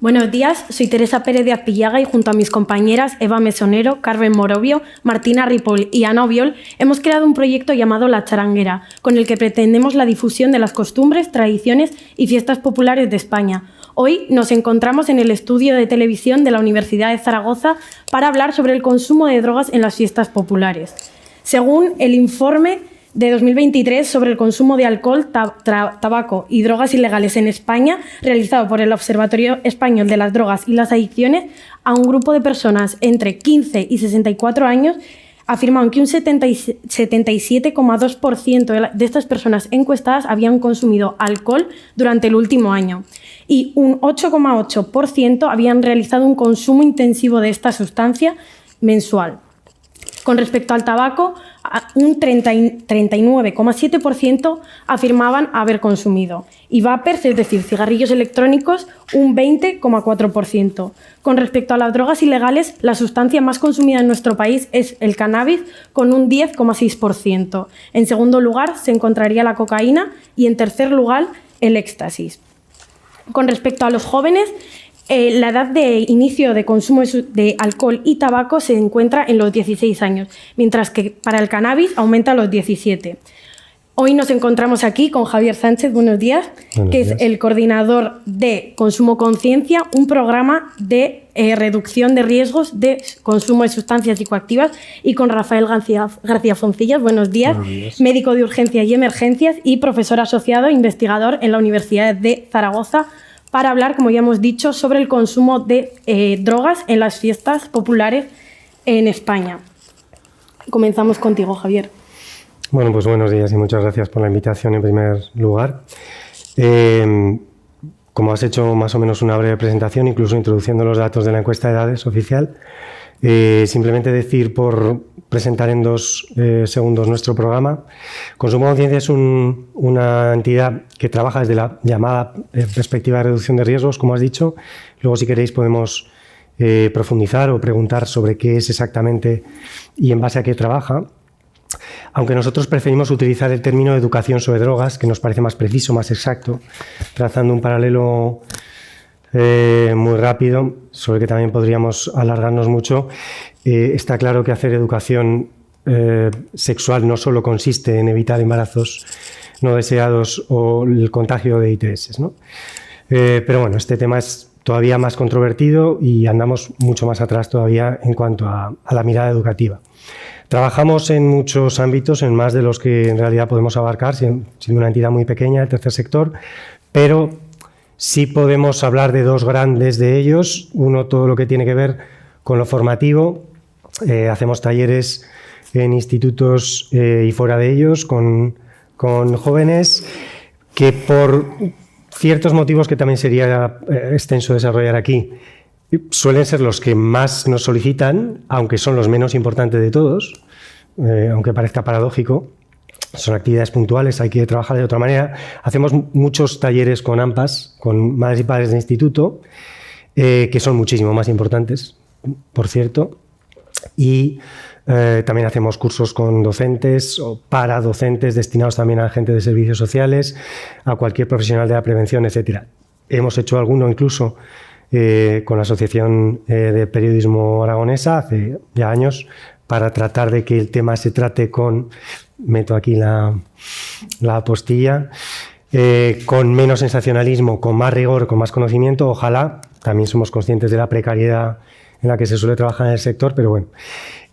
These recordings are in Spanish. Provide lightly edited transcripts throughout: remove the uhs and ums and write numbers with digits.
Buenos días, soy Teresa Pérez de Azpillaga y junto a mis compañeras Eva Mesonero, Carmen Morovio, Martina Ripoll y Ana Obiol hemos creado un proyecto llamado La Charanguera, con el que pretendemos la difusión de las costumbres, tradiciones y fiestas populares de España. Hoy nos encontramos en el estudio de televisión de la Universidad de Zaragoza para hablar sobre el consumo de drogas en las fiestas populares. Según el informe de 2023 sobre el consumo de alcohol, tabaco y drogas ilegales en España, realizado por el Observatorio Español de las Drogas y las Adicciones, a un grupo de personas entre 15 y 64 años, afirmaron que un 77,2% de estas personas encuestadas habían consumido alcohol durante el último año y un 8,8% habían realizado un consumo intensivo de esta sustancia mensual. Con respecto al tabaco, un 39,7% afirmaban haber consumido y vapers, es decir, cigarrillos electrónicos, un 20,4%. Con respecto a las drogas ilegales, la sustancia más consumida en nuestro país es el cannabis, con un 10,6%. En segundo lugar se encontraría la cocaína y en tercer lugar el éxtasis. Con respecto a los jóvenes, la edad de inicio de consumo de alcohol y tabaco se encuentra en los 16 años, mientras que para el cannabis aumenta a los 17. Hoy nos encontramos aquí con Javier Sánchez, buenos días, que es el coordinador de Consumo Conciencia, un programa de reducción de riesgos de consumo de sustancias psicoactivas, y con Rafael García Foncillas, buenos días, médico de urgencias y emergencias y profesor asociado e investigador en la Universidad de Zaragoza, para hablar, como ya hemos dicho, sobre el consumo de drogas en las fiestas populares en España. Comenzamos contigo, Javier. Bueno, pues buenos días y muchas gracias por la invitación en primer lugar. Como has hecho más o menos una breve presentación, incluso introduciendo los datos de la encuesta de edades oficial, simplemente decir, por presentar en 2 segundos nuestro programa. Consumo Conciencia es una entidad que trabaja desde la llamada perspectiva de reducción de riesgos, como has dicho. Luego, si queréis, podemos profundizar o preguntar sobre qué es exactamente y en base a qué trabaja. Aunque nosotros preferimos utilizar el término de educación sobre drogas, que nos parece más preciso, más exacto, trazando un paralelo muy rápido, sobre el que también podríamos alargarnos mucho. Está claro que hacer educación sexual no solo consiste en evitar embarazos no deseados o el contagio de ITS, ¿no? Pero bueno, este tema es todavía más controvertido y andamos mucho más atrás todavía en cuanto a la mirada educativa. Trabajamos en muchos ámbitos, en más de los que en realidad podemos abarcar, siendo una entidad muy pequeña, el tercer sector, pero sí podemos hablar de 2 grandes de ellos. Uno, todo lo que tiene que ver con lo formativo. Hacemos talleres en institutos y fuera de ellos con jóvenes que, por ciertos motivos que también sería extenso desarrollar aquí, suelen ser los que más nos solicitan, aunque son los menos importantes de todos, aunque parezca paradójico. Son actividades puntuales, hay que trabajar de otra manera. Hacemos muchos talleres con AMPAs, con madres y padres de instituto, que son muchísimo más importantes, por cierto. Y también hacemos cursos con docentes o para docentes destinados también a gente de servicios sociales, a cualquier profesional de la prevención, etc. Hemos hecho alguno incluso con la Asociación de Periodismo Aragonesa hace ya años, para tratar de que el tema se trate con, meto aquí la apostilla, con menos sensacionalismo, con más rigor, con más conocimiento. Ojalá. También somos conscientes de la precariedad en la que se suele trabajar en el sector, pero bueno.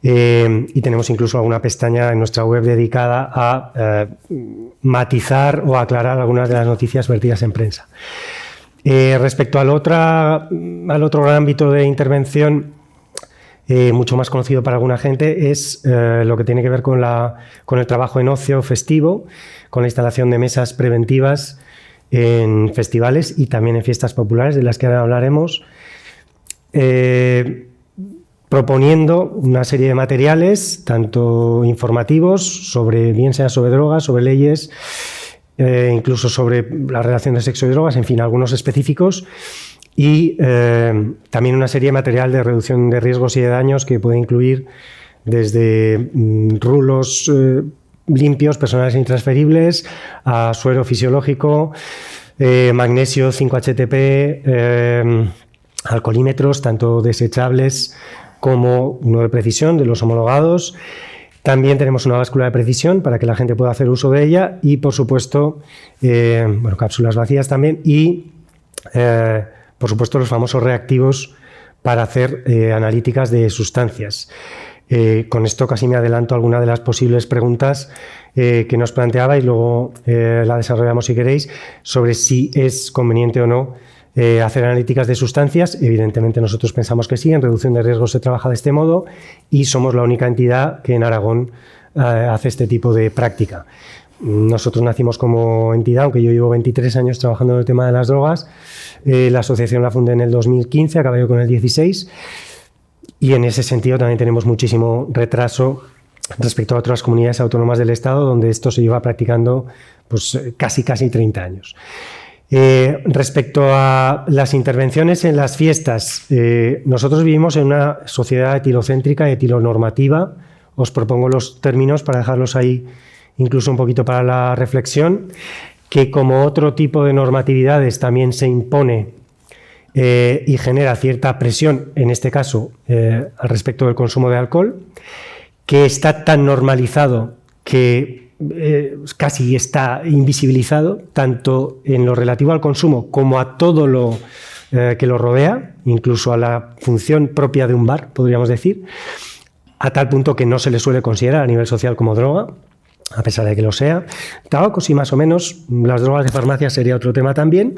Y tenemos incluso alguna pestaña en nuestra web dedicada a matizar o aclarar algunas de las noticias vertidas en prensa. Respecto al otro gran ámbito de intervención, mucho más conocido para alguna gente, es lo que tiene que ver con el trabajo en ocio festivo, con la instalación de mesas preventivas en festivales y también en fiestas populares, de las que ahora hablaremos, proponiendo una serie de materiales, tanto informativos, bien sea sobre drogas, sobre leyes, incluso sobre la relación de sexo y drogas, en fin, algunos específicos, y también una serie de material de reducción de riesgos y de daños que puede incluir desde rulos limpios, personales e intransferibles, a suero fisiológico, magnesio 5-HTP, alcoholímetros, tanto desechables como uno de precisión de los homologados. También tenemos una báscula de precisión para que la gente pueda hacer uso de ella y, por supuesto, cápsulas vacías también y, por supuesto, los famosos reactivos para hacer analíticas de sustancias. Con esto casi me adelanto a alguna de las posibles preguntas que nos planteaba y luego la desarrollamos si queréis, sobre si es conveniente o no hacer analíticas de sustancias. Evidentemente nosotros pensamos que sí, en reducción de riesgos se trabaja de este modo y somos la única entidad que en Aragón hace este tipo de práctica. Nosotros nacimos como entidad, aunque yo llevo 23 años trabajando en el tema de las drogas. La asociación la fundé en el 2015, acabé yo con el 16, y en ese sentido también tenemos muchísimo retraso respecto a otras comunidades autónomas del Estado, donde esto se lleva practicando pues, casi 30 años. Respecto a las intervenciones en las fiestas, nosotros vivimos en una sociedad etilocéntrica y etilonormativa. Os propongo los términos para dejarlos ahí incluso un poquito para la reflexión, que como otro tipo de normatividades también se impone y genera cierta presión, en este caso, al respecto del consumo de alcohol, que está tan normalizado que casi está invisibilizado, tanto en lo relativo al consumo como a todo lo que lo rodea, incluso a la función propia de un bar, podríamos decir, a tal punto que no se le suele considerar a nivel social como droga, a pesar de que lo sea. Tabaco sí, más o menos. Las drogas de farmacia sería otro tema también.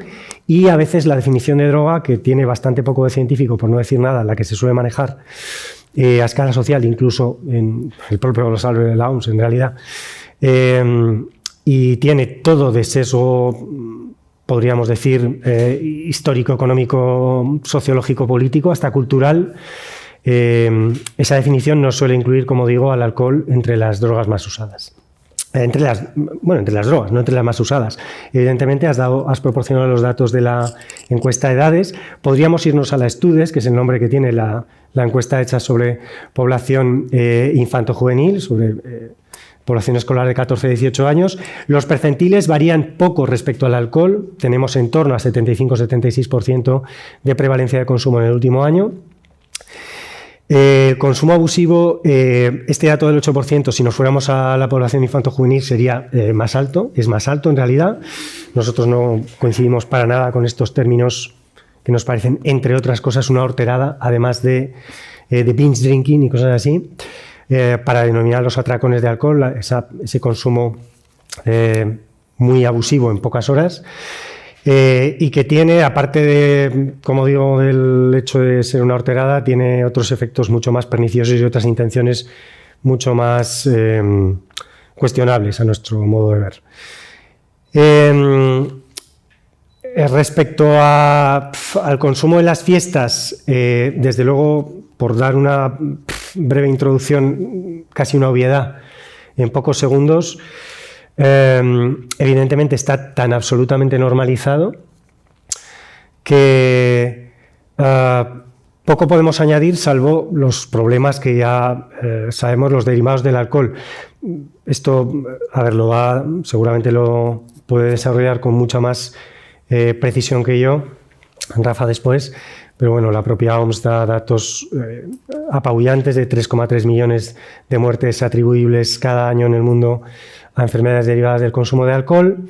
Y a veces la definición de droga, que tiene bastante poco de científico, por no decir nada, la que se suele manejar a escala social, incluso en el propio glossario de la OMS, en realidad, y tiene todo de sesgo, podríamos decir, histórico, económico, sociológico, político, hasta cultural. Esa definición no suele incluir, como digo, al alcohol entre las drogas más usadas. Entre las drogas, no entre las más usadas. Evidentemente has proporcionado los datos de la encuesta de edades. Podríamos irnos a la Estudes, que es el nombre que tiene la encuesta hecha sobre población infanto-juvenil, sobre población escolar de 14 a 18 años. Los percentiles varían poco respecto al alcohol. Tenemos en torno a 75-76% de prevalencia de consumo en el último año. Consumo abusivo, este dato del 8%, si nos fuéramos a la población infanto-juvenil, sería más alto, es más alto en realidad. Nosotros no coincidimos para nada con estos términos que nos parecen, entre otras cosas, una horterada, además de binge drinking y cosas así, para denominar los atracones de alcohol, ese consumo muy abusivo en pocas horas. Y que tiene, aparte de, como digo, del hecho de ser una horterada, tiene otros efectos mucho más perniciosos y otras intenciones mucho más cuestionables a nuestro modo de ver. Respecto al consumo en las fiestas, desde luego, por dar una breve introducción, casi una obviedad, en pocos segundos, evidentemente está tan absolutamente normalizado que poco podemos añadir, salvo los problemas que ya sabemos, los derivados del alcohol. Esto, seguramente lo puede desarrollar con mucha más precisión que yo, Rafa después, pero bueno, la propia OMS da datos apabullantes de 3,3 millones de muertes atribuibles cada año en el mundo a enfermedades derivadas del consumo de alcohol,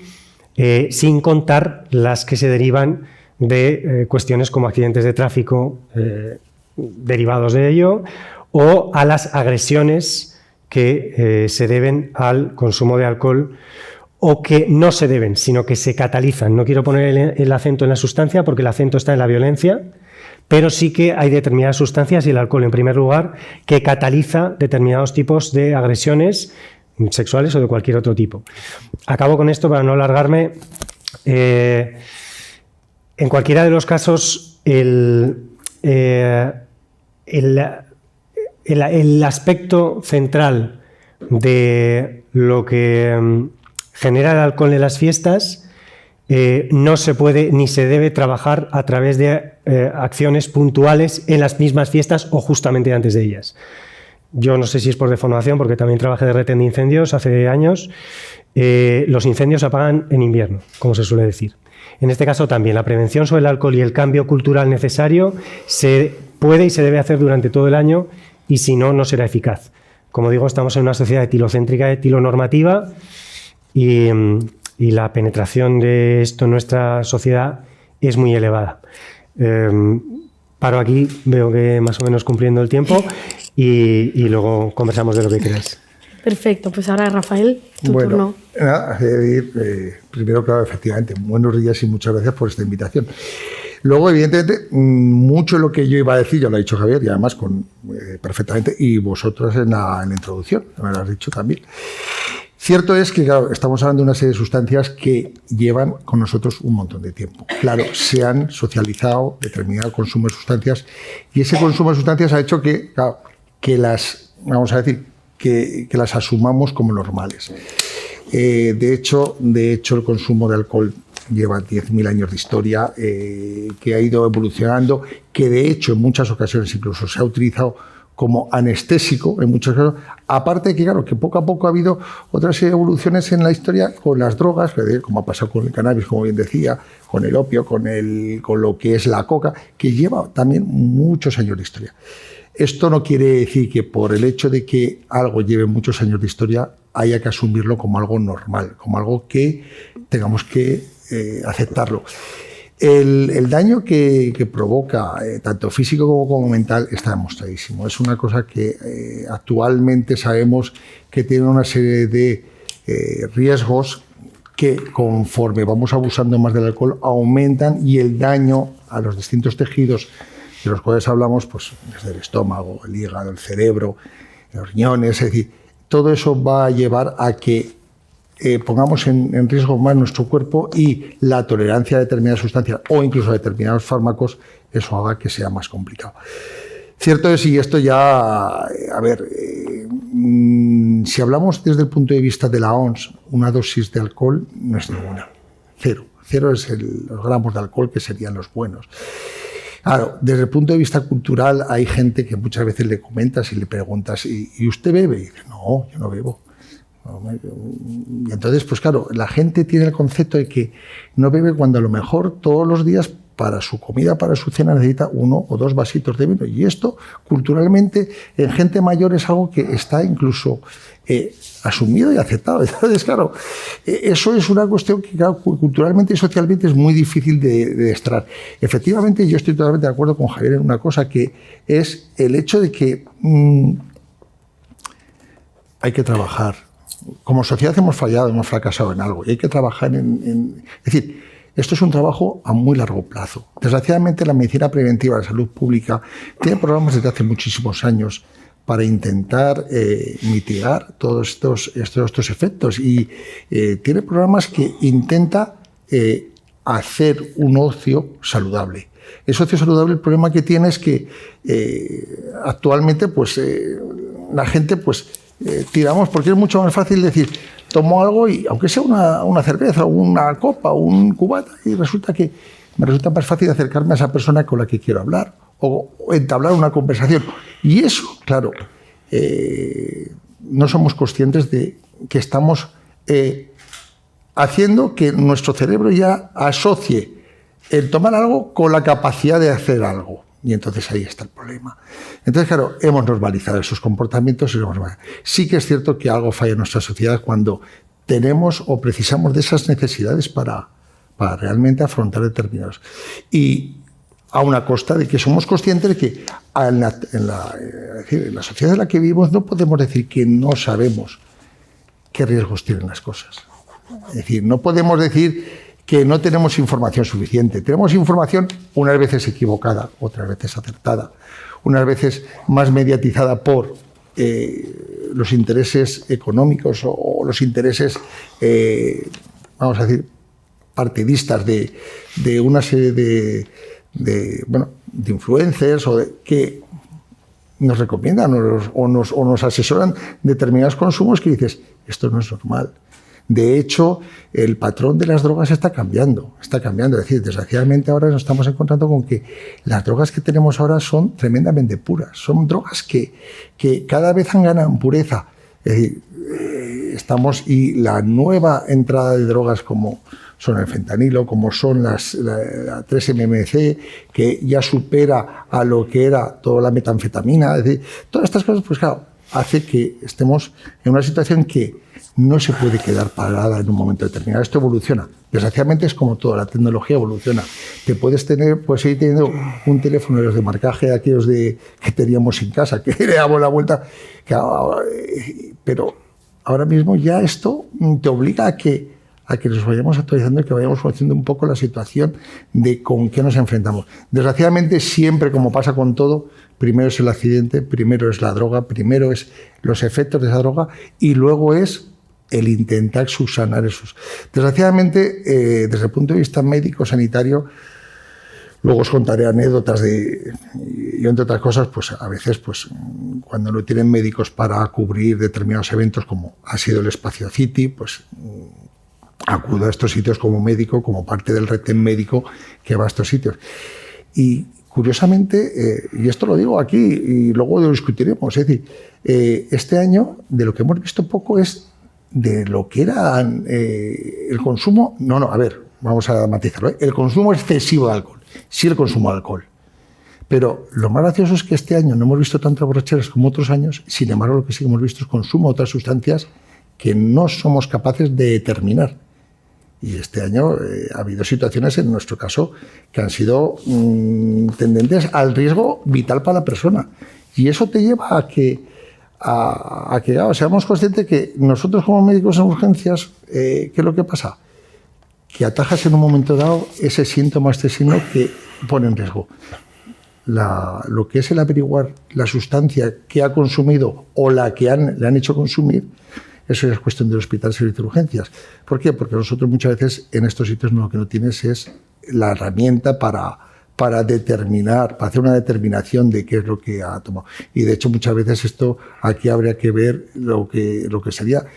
sin contar las que se derivan de cuestiones como accidentes de tráfico derivados de ello o a las agresiones que se deben al consumo de alcohol o que no se deben, sino que se catalizan. No quiero poner el acento en la sustancia porque el acento está en la violencia, pero sí que hay determinadas sustancias, y el alcohol en primer lugar, que cataliza determinados tipos de agresiones sexuales o de cualquier otro tipo. Acabo con esto para no alargarme. En cualquiera de los casos, el aspecto central de lo que genera el alcohol en las fiestas no se puede ni se debe trabajar a través de acciones puntuales en las mismas fiestas o justamente antes de ellas. yo no sé si es por deformación, porque también trabajé de retén de incendios hace años, los incendios se apagan en invierno, como se suele decir. En este caso también la prevención sobre el alcohol y el cambio cultural necesario se puede y se debe hacer durante todo el año, y si no, no será eficaz. Como digo, estamos en una sociedad etilocéntrica, etilonormativa, y la penetración de esto en nuestra sociedad es muy elevada. Paro aquí, veo que más o menos cumpliendo el tiempo, y luego conversamos de lo que queráis. Perfecto, pues ahora Rafael, tu turno. Nada, primero, claro, efectivamente, buenos días y muchas gracias por esta invitación. Luego, evidentemente, mucho de lo que yo iba a decir, ya lo ha dicho Javier, y además perfectamente, y vosotros en la introducción, me lo has dicho también. Cierto es que, claro, estamos hablando de una serie de sustancias que llevan con nosotros un montón de tiempo. Claro, se han socializado determinado consumo de sustancias, y ese consumo de sustancias ha hecho que, claro, que las, vamos a decir, que las asumamos como normales. De hecho, el consumo de alcohol lleva 10.000 años de historia, que ha ido evolucionando, que de hecho en muchas ocasiones incluso se ha utilizado como anestésico, en muchos casos. Aparte de que, claro, que poco a poco ha habido otras evoluciones en la historia con las drogas, como ha pasado con el cannabis, como bien decía, con el opio, con lo que es la coca, que lleva también muchos años de historia. Esto no quiere decir que por el hecho de que algo lleve muchos años de historia haya que asumirlo como algo normal, como algo que tengamos que aceptarlo. El daño que provoca, tanto físico como mental, está demostradísimo. Es una cosa que actualmente sabemos que tiene una serie de riesgos que, conforme vamos abusando más del alcohol, aumentan, y el daño a los distintos tejidos de los cuales hablamos, pues desde el estómago, el hígado, el cerebro, los riñones, es decir, todo eso va a llevar a que pongamos en riesgo más nuestro cuerpo, y la tolerancia a determinadas sustancias o incluso a determinados fármacos, eso haga que sea más complicado. Cierto es, y esto ya, a ver, si hablamos desde el punto de vista de la OMS, una dosis de alcohol no es ninguna, cero. Cero es los gramos de alcohol, que serían los buenos. Claro, desde el punto de vista cultural hay gente que muchas veces le comentas y le preguntas, ¿y usted bebe? Y dice, no, yo no bebo. Y entonces, pues claro, la gente tiene el concepto de que no bebe, cuando a lo mejor todos los días para su comida, para su cena, necesita 1 o 2 vasitos de vino. Y esto, culturalmente, en gente mayor es algo que está incluso asumido y aceptado. Entonces, claro, eso es una cuestión que, claro, culturalmente y socialmente es muy difícil de extraer. Efectivamente, yo estoy totalmente de acuerdo con Javier en una cosa, que es el hecho de que hay que trabajar. Como sociedad hemos fallado, hemos fracasado en algo, y hay que trabajar es decir, esto es un trabajo a muy largo plazo. Desgraciadamente, la medicina preventiva, la salud pública, tiene programas desde hace muchísimos años para intentar mitigar todos estos efectos, y tiene programas que intenta hacer un ocio saludable. Ese ocio saludable, el problema que tiene es que actualmente, pues, la gente, pues, tiramos, porque es mucho más fácil decir, tomo algo, y aunque sea una cerveza o una copa o un cubata, y resulta que me resulta más fácil acercarme a esa persona con la que quiero hablar o entablar una conversación. Y eso, claro, no somos conscientes de que estamos haciendo que nuestro cerebro ya asocie el tomar algo con la capacidad de hacer algo. Y entonces ahí está el problema. Entonces, claro, hemos normalizado esos comportamientos. Sí que es cierto que algo falla en nuestra sociedad cuando tenemos o precisamos de esas necesidades para realmente afrontar determinados. Y a una costa de que somos conscientes de que en la sociedad en la que vivimos no podemos decir que no sabemos qué riesgos tienen las cosas. Es decir, no podemos decir que no tenemos información suficiente. Tenemos información unas veces equivocada, otras veces acertada, unas veces más mediatizada por los intereses económicos o los intereses, vamos a decir, partidistas de una serie de influencers que nos recomiendan o nos asesoran determinados consumos que dices, esto no es normal. De hecho, el patrón de las drogas está cambiando. Es decir, desgraciadamente ahora nos estamos encontrando con que las drogas que tenemos ahora son tremendamente puras. Son drogas que cada vez han ganado en pureza. Es decir, y la nueva entrada de drogas como son el fentanilo, como son la 3-MMC, que ya supera a lo que era toda la metanfetamina. Es decir, todas estas cosas, pues claro, hace que estemos en una situación que no se puede quedar parada en un momento determinado. Esto evoluciona. Desgraciadamente es como todo, la tecnología evoluciona. Te puedes seguir teniendo un teléfono de los de marcaje, aquellos que teníamos en casa, que le damos la vuelta, pero ahora mismo ya esto te obliga a que nos vayamos actualizando y que vayamos conociendo un poco la situación de con qué nos enfrentamos. Desgraciadamente, siempre, como pasa con todo, primero es el accidente, primero es la droga, primero es los efectos de esa droga y luego es el intentar subsanar esos. Desgraciadamente, desde el punto de vista médico-sanitario, luego os contaré anécdotas y entre otras cosas, pues a veces, pues cuando no tienen médicos para cubrir determinados eventos, como ha sido el Espacio City, pues acudo a estos sitios como médico, como parte del retén médico que va a estos sitios. Y curiosamente, y esto lo digo aquí y luego lo discutiremos, es decir, este año de lo que hemos visto poco es de lo que era el consumo, vamos a matizarlo, el consumo excesivo de alcohol, sí el consumo de alcohol. Pero lo más gracioso es que este año no hemos visto tantas borracheras como otros años, sin embargo lo que sí hemos visto es consumo de otras sustancias que no somos capaces de determinar. Y este año ha habido situaciones, en nuestro caso, que han sido tendentes al riesgo vital para la persona. Y eso te lleva a que seamos conscientes que nosotros como médicos en urgencias, ¿qué es lo que pasa? Que atajas en un momento dado ese síntoma, este signo que pone en riesgo. Lo que es el averiguar la sustancia que ha consumido o la que le han hecho consumir, eso es cuestión del hospital, servicio de urgencias. ¿Por qué? Porque nosotros muchas veces en estos sitios lo que no tienes es la herramienta para determinar, para hacer una determinación de qué es lo que ha tomado. Y de hecho muchas veces aquí habría que ver lo que sería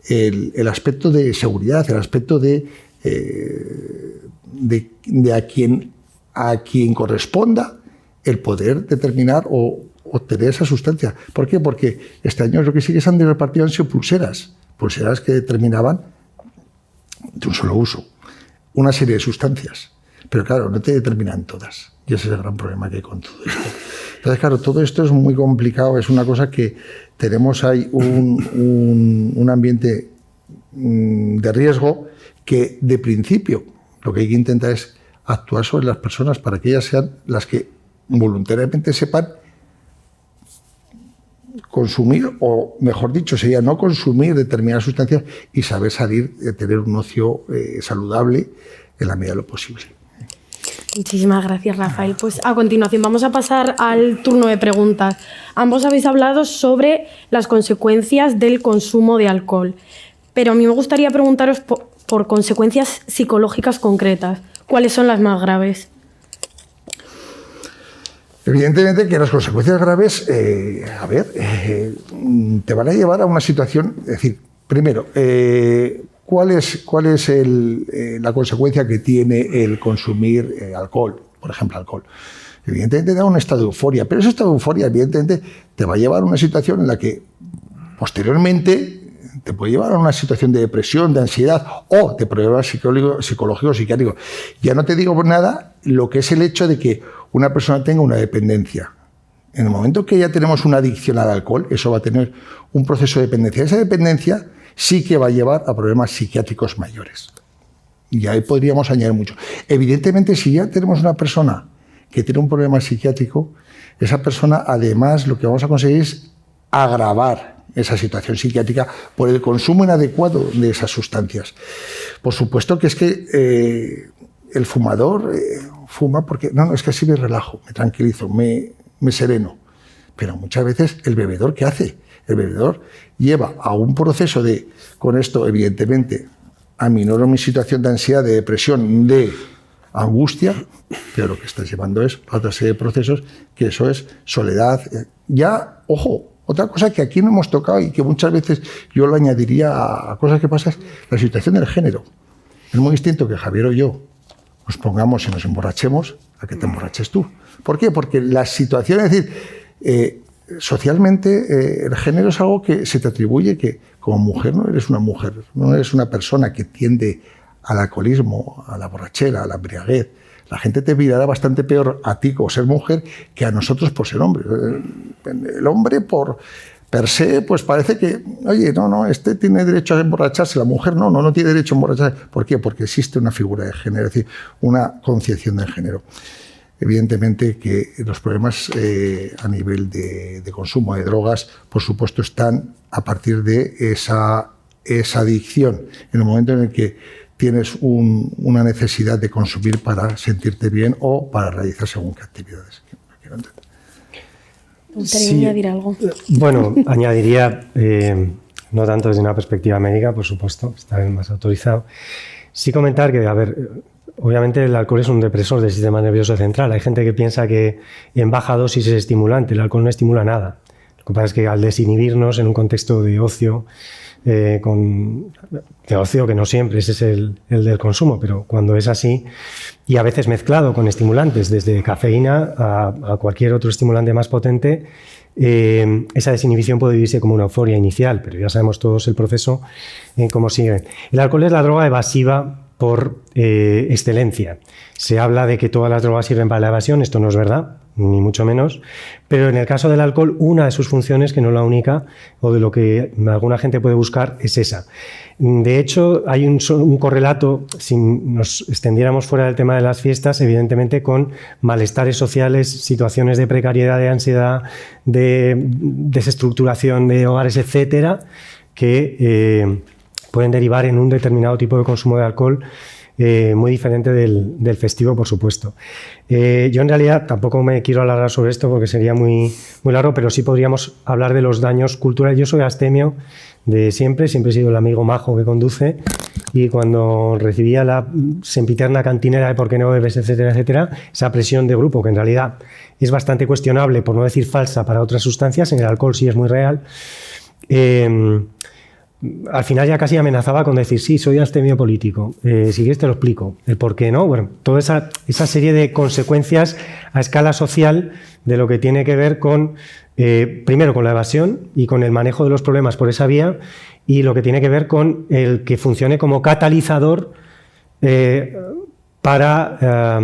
el aspecto de seguridad, el aspecto de a quien corresponda el poder determinar o obtener esa sustancia. ¿Por qué? Porque este año lo que sí que se han repartido han sido pulseras que determinaban de un solo uso una serie de sustancias. Pero claro, no te determinan todas. Y ese es el gran problema que hay con todo esto. Entonces, claro, todo esto es muy complicado. Es una cosa que tenemos ahí un ambiente de riesgo que, de principio, lo que hay que intentar es actuar sobre las personas para que ellas sean las que voluntariamente sepan consumir, o mejor dicho, sería no consumir determinadas sustancias y saber salir de tener un ocio saludable en la medida de lo posible. Muchísimas gracias, Rafael. Pues a continuación vamos a pasar al turno de preguntas. Ambos habéis hablado sobre las consecuencias del consumo de alcohol, pero a mí me gustaría preguntaros por consecuencias psicológicas concretas. ¿Cuáles son las más graves? Evidentemente que las consecuencias graves, te van a llevar a una situación, es decir, primero, ¿cuál es la consecuencia que tiene el consumir alcohol, por ejemplo, alcohol? Evidentemente da un estado de euforia, pero ese estado de euforia evidentemente te va a llevar a una situación en la que posteriormente te puede llevar a una situación de depresión, de ansiedad o de problemas psicológicos, psiquiátricos. Ya no te digo por nada lo que es el hecho de que una persona tenga una dependencia. En el momento que ya tenemos una adicción al alcohol, eso va a tener un proceso de dependencia. Esa dependencia sí que va a llevar a problemas psiquiátricos mayores. Y ahí podríamos añadir mucho. Evidentemente, si ya tenemos una persona que tiene un problema psiquiátrico, esa persona además lo que vamos a conseguir es agravar esa situación psiquiátrica por el consumo inadecuado de esas sustancias. Por supuesto que es que el fumador fuma porque, no, es que así me relajo, me tranquilizo, me sereno. Pero muchas veces el bebedor, ¿qué hace? El bebedor lleva a un proceso con esto, evidentemente, aminoro mi situación de ansiedad, de depresión, de angustia, pero lo que estás llevando es a otra serie de procesos, que eso es soledad. Ya, ojo, Otra cosa que aquí no hemos tocado y que muchas veces yo lo añadiría a cosas que pasan es la situación del género. Es muy distinto que Javier o yo nos pongamos y nos emborrachemos a que te emborraches tú. ¿Por qué? Porque la situación, es decir, socialmente el género es algo que se te atribuye que como mujer no eres una mujer, no eres una persona que tiende al alcoholismo, a la borrachera, a la embriaguez. La gente te mirará bastante peor a ti como ser mujer que a nosotros por ser hombre. El hombre por per se, pues parece que, oye, no, este tiene derecho a emborracharse, la mujer no tiene derecho a emborracharse. ¿Por qué? Porque existe una figura de género, es decir, una concepción del género. Evidentemente que los problemas a nivel de consumo de drogas, por supuesto, están a partir de esa adicción. En el momento en el que tienes una necesidad de consumir para sentirte bien o para realizar según qué actividades. ¿Te gustaría añadir algo? Bueno, añadiría, no tanto desde una perspectiva médica, por supuesto, está bien más autorizado. Sí comentar que, a ver, obviamente el alcohol es un depresor del sistema nervioso central. Hay gente que piensa que en baja dosis es estimulante, el alcohol no estimula nada. Lo que pasa es que al desinhibirnos en un contexto de ocio, de ocio que no siempre, ese es el del consumo, pero cuando es así y a veces mezclado con estimulantes, desde cafeína a cualquier otro estimulante más potente, esa desinhibición puede vivirse como una euforia inicial, pero ya sabemos todos el proceso cómo sigue. El alcohol es la droga evasiva por excelencia. Se habla de que todas las drogas sirven para la evasión, esto no es verdad, ni mucho menos, pero en el caso del alcohol, una de sus funciones, que no la única, o de lo que alguna gente puede buscar, es esa. De hecho, hay un correlato, si nos extendiéramos fuera del tema de las fiestas, evidentemente con malestares sociales, situaciones de precariedad, de ansiedad, de desestructuración de hogares, etcétera, que pueden derivar en un determinado tipo de consumo de alcohol muy diferente del festivo, por supuesto. Yo en realidad tampoco me quiero alargar sobre esto porque sería muy largo, pero sí podríamos hablar de los daños culturales. Yo soy abstemio de siempre he sido el amigo majo que conduce, y cuando recibía la sempiterna cantinera de por qué no bebes, etcétera, etcétera, esa presión de grupo, que en realidad es bastante cuestionable, por no decir falsa, para otras sustancias, en el alcohol sí es muy real, al final ya casi amenazaba con decir, sí, soy abstemio político, si quieres te lo explico, el por qué no. Bueno, toda esa serie de consecuencias a escala social de lo que tiene que ver con, primero con la evasión y con el manejo de los problemas por esa vía, y lo que tiene que ver con el que funcione como catalizador para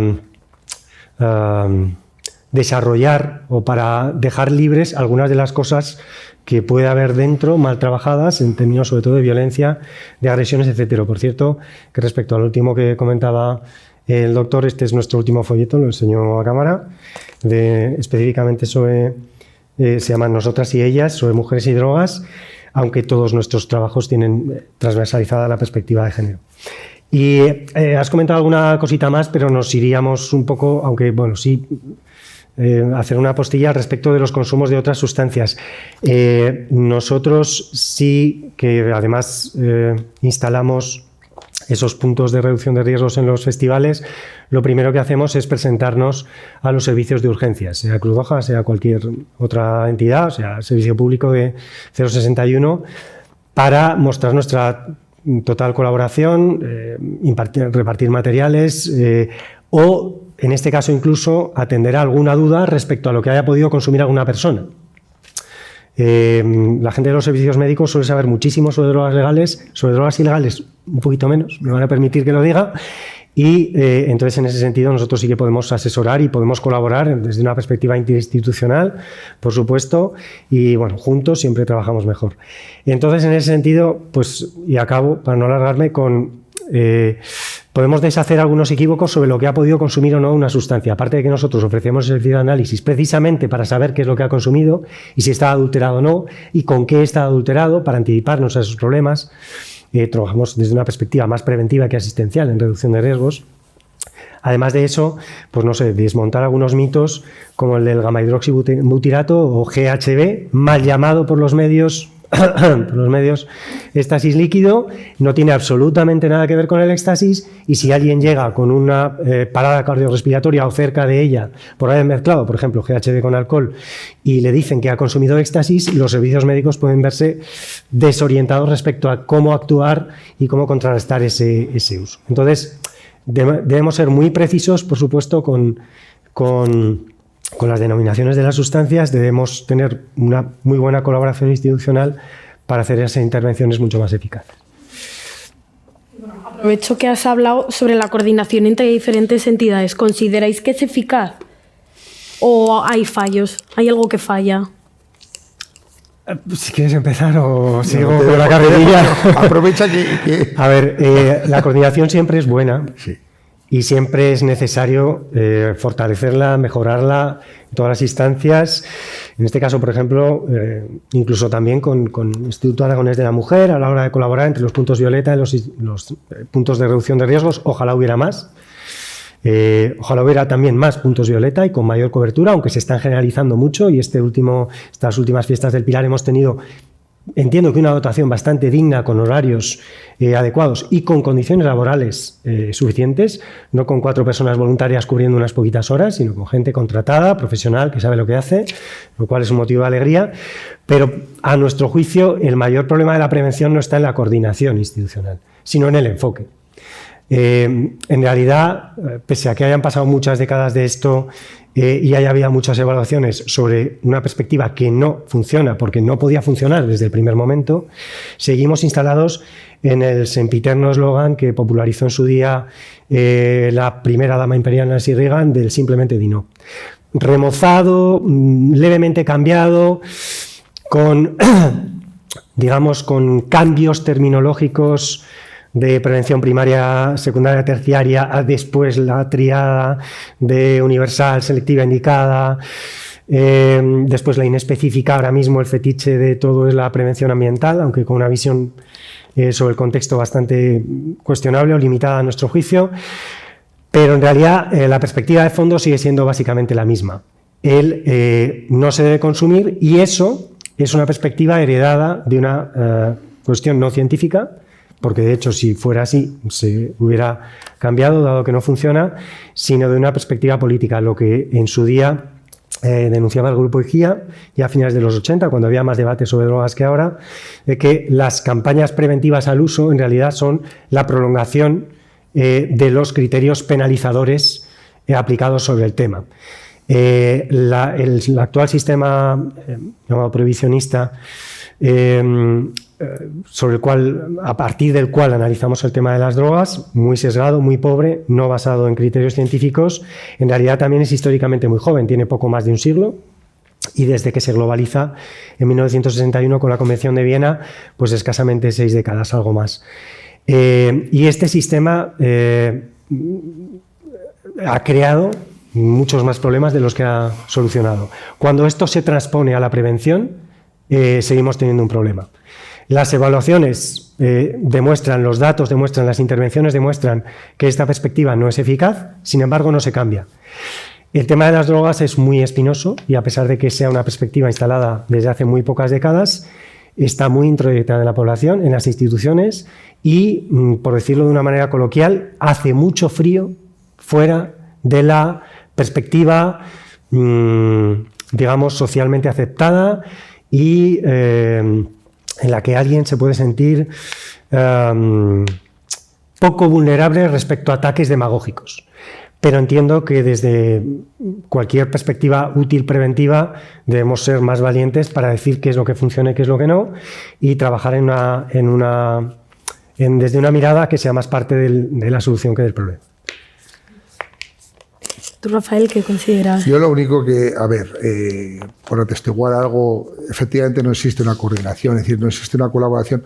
desarrollar o para dejar libres algunas de las cosas que puede haber dentro, mal trabajadas, en términos sobre todo de violencia, de agresiones, etcétera. Por cierto, que respecto al último que comentaba el doctor, este es nuestro último folleto, lo enseño a cámara, específicamente sobre, se llaman Nosotras y Ellas, sobre mujeres y drogas, aunque todos nuestros trabajos tienen transversalizada la perspectiva de género. Y has comentado alguna cosita más, pero nos iríamos un poco, aunque bueno, sí, hacer una postilla al respecto de los consumos de otras sustancias. Nosotros sí que además instalamos esos puntos de reducción de riesgos en los festivales. Lo primero que hacemos es presentarnos a los servicios de urgencias, sea Cruz Roja, sea cualquier otra entidad, o sea, servicio público de 061, para mostrar nuestra total colaboración, repartir materiales o, en este caso, incluso atender a alguna duda respecto a lo que haya podido consumir alguna persona. La gente de los servicios médicos suele saber muchísimo sobre drogas legales, sobre drogas ilegales un poquito menos, me van a permitir que lo diga, y entonces en ese sentido nosotros sí que podemos asesorar y podemos colaborar desde una perspectiva interinstitucional, por supuesto, y bueno, juntos siempre trabajamos mejor. Entonces en ese sentido, pues, y acabo para no alargarme con... podemos deshacer algunos equívocos sobre lo que ha podido consumir o no una sustancia, aparte de que nosotros ofrecemos el servicio de análisis precisamente para saber qué es lo que ha consumido y si está adulterado o no y con qué está adulterado para anticiparnos a esos problemas. Trabajamos desde una perspectiva más preventiva que asistencial en reducción de riesgos. Además de eso, pues no sé, desmontar algunos mitos como el del gamma hidroxibutirato o GHB, mal llamado por los medios por los medios, éxtasis líquido, no tiene absolutamente nada que ver con el éxtasis, y si alguien llega con una parada cardiorrespiratoria o cerca de ella por haber mezclado, por ejemplo, GHB con alcohol, y le dicen que ha consumido éxtasis, los servicios médicos pueden verse desorientados respecto a cómo actuar y cómo contrarrestar ese uso. Entonces, debemos ser muy precisos, por supuesto, con las denominaciones de las sustancias. Debemos tener una muy buena colaboración institucional para hacer esas intervenciones mucho más eficaces. Aprovecho que has hablado sobre la coordinación entre diferentes entidades. ¿Consideráis que es eficaz o hay fallos? ¿Hay algo que falla? Si quieres empezar o sigo con la carrerilla. Aprovecha que... A ver, la coordinación siempre es buena. Sí. Y siempre es necesario fortalecerla, mejorarla en todas las instancias. En este caso, por ejemplo, incluso también con el Instituto Aragonés de la Mujer, a la hora de colaborar entre los puntos violeta y los puntos de reducción de riesgos. Ojalá hubiera más. Ojalá hubiera también más puntos violeta y con mayor cobertura, aunque se están generalizando mucho. Y estas últimas fiestas del Pilar hemos tenido, entiendo que una dotación bastante digna, con horarios adecuados y con condiciones laborales suficientes, no con 4 personas voluntarias cubriendo unas poquitas horas, sino con gente contratada, profesional, que sabe lo que hace, lo cual es un motivo de alegría. Pero a nuestro juicio, el mayor problema de la prevención no está en la coordinación institucional, sino en el enfoque. En realidad, pese a que hayan pasado muchas décadas de esto y haya habido muchas evaluaciones sobre una perspectiva que no funciona, porque no podía funcionar desde el primer momento, seguimos instalados en el sempiterno eslogan que popularizó en su día la primera dama imperial Nancy Reagan, del simplemente di no. Remozado, levemente cambiado, con, digamos, con cambios terminológicos de prevención primaria, secundaria, terciaria, a después la triada de universal, selectiva, indicada, después la inespecífica. Ahora mismo el fetiche de todo es la prevención ambiental, aunque con una visión sobre el contexto bastante cuestionable o limitada a nuestro juicio, pero en realidad la perspectiva de fondo sigue siendo básicamente la misma. No se debe consumir, y eso es una perspectiva heredada de una cuestión no científica, porque de hecho si fuera así se hubiera cambiado, dado que no funciona, sino de una perspectiva política, lo que en su día denunciaba el grupo IGIA, ya a finales de los 80, cuando había más debate sobre drogas que ahora, de que las campañas preventivas al uso en realidad son la prolongación de los criterios penalizadores aplicados sobre el tema. El actual sistema llamado prohibicionista, a partir del cual analizamos el tema de las drogas, muy sesgado, muy pobre, no basado en criterios científicos, en realidad también es históricamente muy joven, tiene poco más de un siglo, y desde que se globaliza en 1961 con la Convención de Viena, pues escasamente 6 décadas, algo más. Y este sistema ha creado muchos más problemas de los que ha solucionado. Cuando esto se transpone a la prevención, seguimos teniendo un problema. Las evaluaciones demuestran, los datos demuestran, las intervenciones demuestran que esta perspectiva no es eficaz, sin embargo no se cambia. El tema de las drogas es muy espinoso y, a pesar de que sea una perspectiva instalada desde hace muy pocas décadas, está muy introyectada en la población, en las instituciones y, por decirlo de una manera coloquial, hace mucho frío fuera de la perspectiva, digamos, socialmente aceptada y en la que alguien se puede sentir poco vulnerable respecto a ataques demagógicos. Pero entiendo que desde cualquier perspectiva útil preventiva debemos ser más valientes para decir qué es lo que funciona y qué es lo que no, y trabajar desde una mirada que sea más parte de la solución que del problema. ¿Tú, Rafael, qué consideras? Yo lo único que, por atestiguar algo, efectivamente no existe una coordinación, es decir, no existe una colaboración,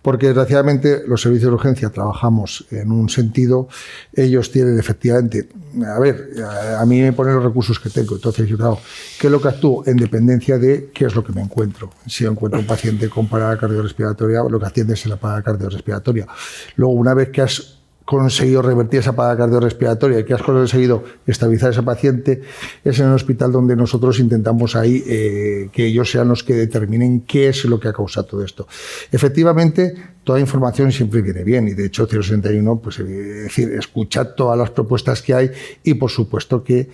porque desgraciadamente los servicios de urgencia trabajamos en un sentido, ellos tienen efectivamente, a mí me ponen los recursos que tengo, entonces yo claro, ¿qué es lo que actúo? En dependencia de qué es lo que me encuentro. Si yo encuentro un paciente con parada cardiorrespiratoria, lo que atiendes es la parada cardiorrespiratoria. Luego, una vez que has conseguido revertir esa parada cardiorrespiratoria y que has conseguido estabilizar a ese paciente, es en el hospital donde nosotros intentamos ahí que ellos sean los que determinen qué es lo que ha causado todo esto. Efectivamente, toda información siempre viene bien y de hecho 061, pues es decir, escuchar todas las propuestas que hay y por supuesto que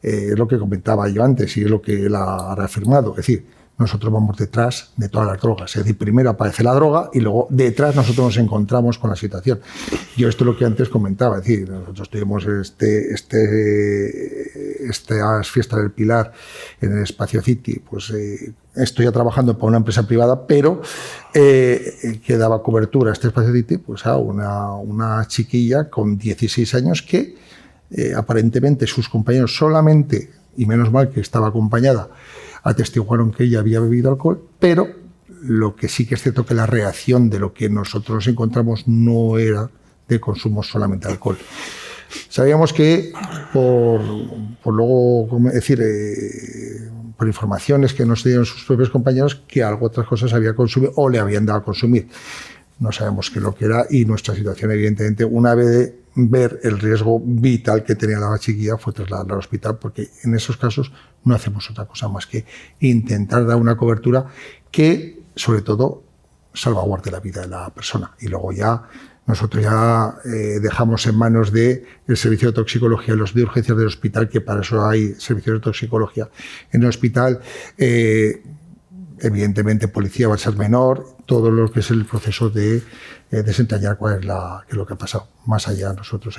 es lo que comentaba yo antes y es lo que él ha reafirmado, es decir, nosotros vamos detrás de todas las drogas. Es decir, primero aparece la droga y luego detrás nosotros nos encontramos con la situación. Yo esto es lo que antes comentaba. Es decir, nosotros tuvimos estas fiestas del Pilar en el Espacio City. Pues estoy ya trabajando para una empresa privada, pero que daba cobertura a este Espacio City pues a una chiquilla con 16 años que aparentemente sus compañeros solamente, y menos mal que estaba acompañada, atestiguaron que ella había bebido alcohol, pero lo que sí que es cierto que la reacción de lo que nosotros encontramos no era de consumo solamente de alcohol. Sabíamos que por luego, decir, por informaciones que nos dieron sus propios compañeros, que algo otras cosas había consumido o le habían dado a consumir. No sabemos qué es lo que era y nuestra situación, evidentemente, una vez de ver el riesgo vital que tenía la chiquilla, fue trasladarla al hospital, porque en esos casos no hacemos otra cosa más que intentar dar una cobertura que, sobre todo, salvaguarde la vida de la persona. Y luego ya nosotros ya dejamos en manos del servicio de toxicología y los de urgencias del hospital, que para eso hay servicios de toxicología en el hospital. Evidentemente, policía va a ser menor, todo lo que es el proceso de desentrañar qué es lo que ha pasado. Más allá, nosotros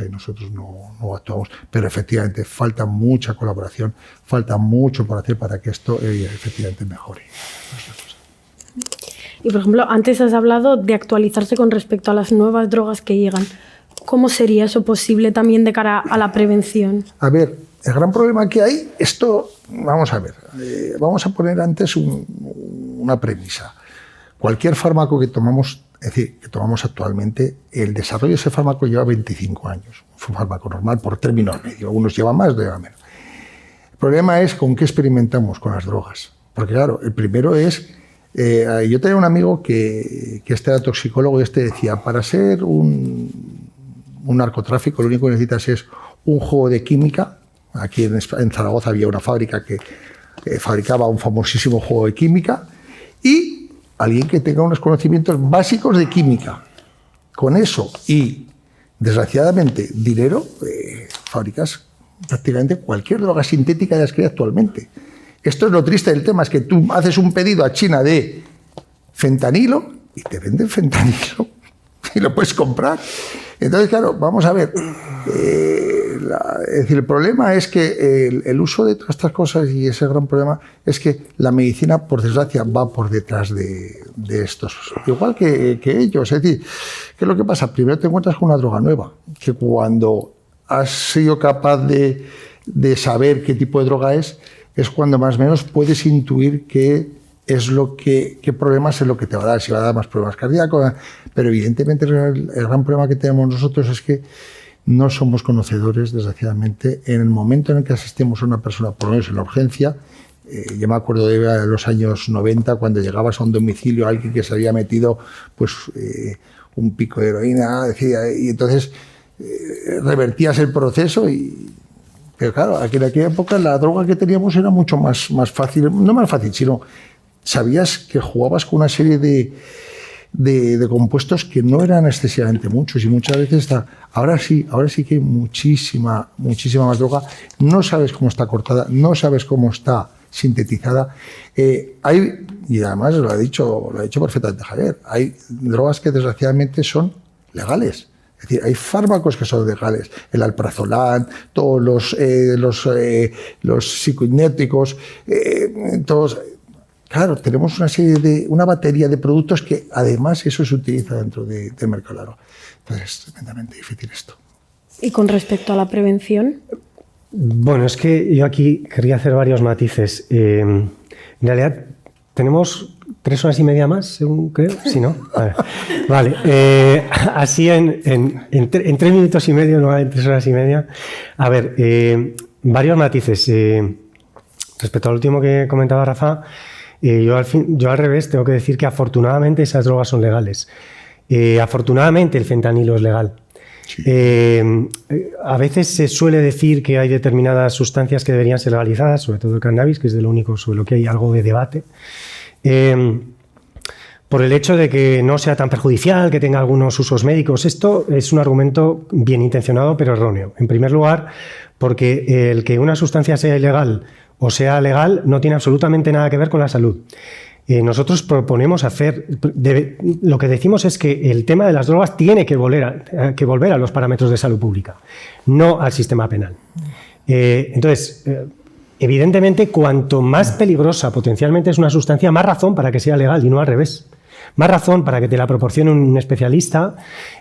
no actuamos, pero efectivamente falta mucha colaboración, falta mucho por hacer para que esto efectivamente mejore. Y, por ejemplo, antes has hablado de actualizarse con respecto a las nuevas drogas que llegan. ¿Cómo sería eso posible también de cara a la prevención? A ver, el gran problema que hay, esto, vamos a ver, vamos a poner antes una premisa. Cualquier fármaco que tomamos, es decir, que tomamos actualmente, el desarrollo de ese fármaco lleva 25 años. Fue un fármaco normal por término medio. Unos llevan más, otros llevan menos. El problema es con qué experimentamos con las drogas. Porque claro, el primero es... yo tenía un amigo que era toxicólogo y decía, para ser un narcotráfico lo único que necesitas es un juego de química. Aquí en Zaragoza había una fábrica que fabricaba un famosísimo juego de química y alguien que tenga unos conocimientos básicos de química. Con eso y, desgraciadamente, dinero, fabricas prácticamente cualquier droga sintética de las que hay actualmente. Esto es lo triste del tema, es que tú haces un pedido a China de fentanilo y te venden fentanilo y lo puedes comprar. Entonces, claro, vamos a ver. Es decir, el problema es que el uso de todas estas cosas y ese gran problema es que la medicina, por desgracia, va por detrás de estos. Igual que ellos. Es decir, ¿qué es lo que pasa? Primero te encuentras con una droga nueva, que cuando has sido capaz de saber qué tipo de droga es cuando más o menos puedes intuir qué problemas es lo que te va a dar, si va a dar más problemas cardíacos. Pero evidentemente el gran problema que tenemos nosotros es que no somos conocedores, desgraciadamente, en el momento en el que asistimos a una persona, por lo menos en la urgencia. Yo me acuerdo de los años 90, cuando llegabas a un domicilio a alguien que se había metido pues, un pico de heroína, y entonces revertías el proceso. Pero claro, en aquella época la droga que teníamos era mucho más fácil, no más fácil, sino sabías que jugabas con una serie de compuestos que no eran excesivamente muchos y muchas veces ahora sí que hay muchísima más droga. No sabes cómo está cortada, no sabes cómo está sintetizada. Y además lo ha dicho perfectamente Javier, hay drogas que desgraciadamente son legales. Es decir, hay fármacos que son legales, el alprazolam, todos los psicoinéticos, todos. Claro, tenemos una batería de productos que además eso se utiliza dentro del mercado largo. Entonces es tremendamente difícil esto. ¿Y con respecto a la prevención? Bueno, es que yo aquí querría hacer varios matices. En realidad tenemos 3 horas y media más, según creo. Sí, ¿no? Vale. Así en 3 minutos y medio, no en 3 horas y media. A ver, varios matices. Respecto al último que comentaba Rafa, yo al revés tengo que decir que afortunadamente esas drogas son legales. Afortunadamente el fentanilo es legal. Sí. A veces se suele decir que hay determinadas sustancias que deberían ser legalizadas, sobre todo el cannabis, que es de lo único sobre lo que hay algo de debate, por el hecho de que no sea tan perjudicial, que tenga algunos usos médicos. Esto es un argumento bien intencionado, pero erróneo. En primer lugar, porque el que una sustancia sea ilegal o sea legal no tiene absolutamente nada que ver con la salud. Nosotros proponemos lo que decimos es que el tema de las drogas tiene que volver a los parámetros de salud pública, no al sistema penal. Entonces, evidentemente, cuanto más peligrosa potencialmente es una sustancia, más razón para que sea legal y no al revés. Más razón para que te la proporcione un especialista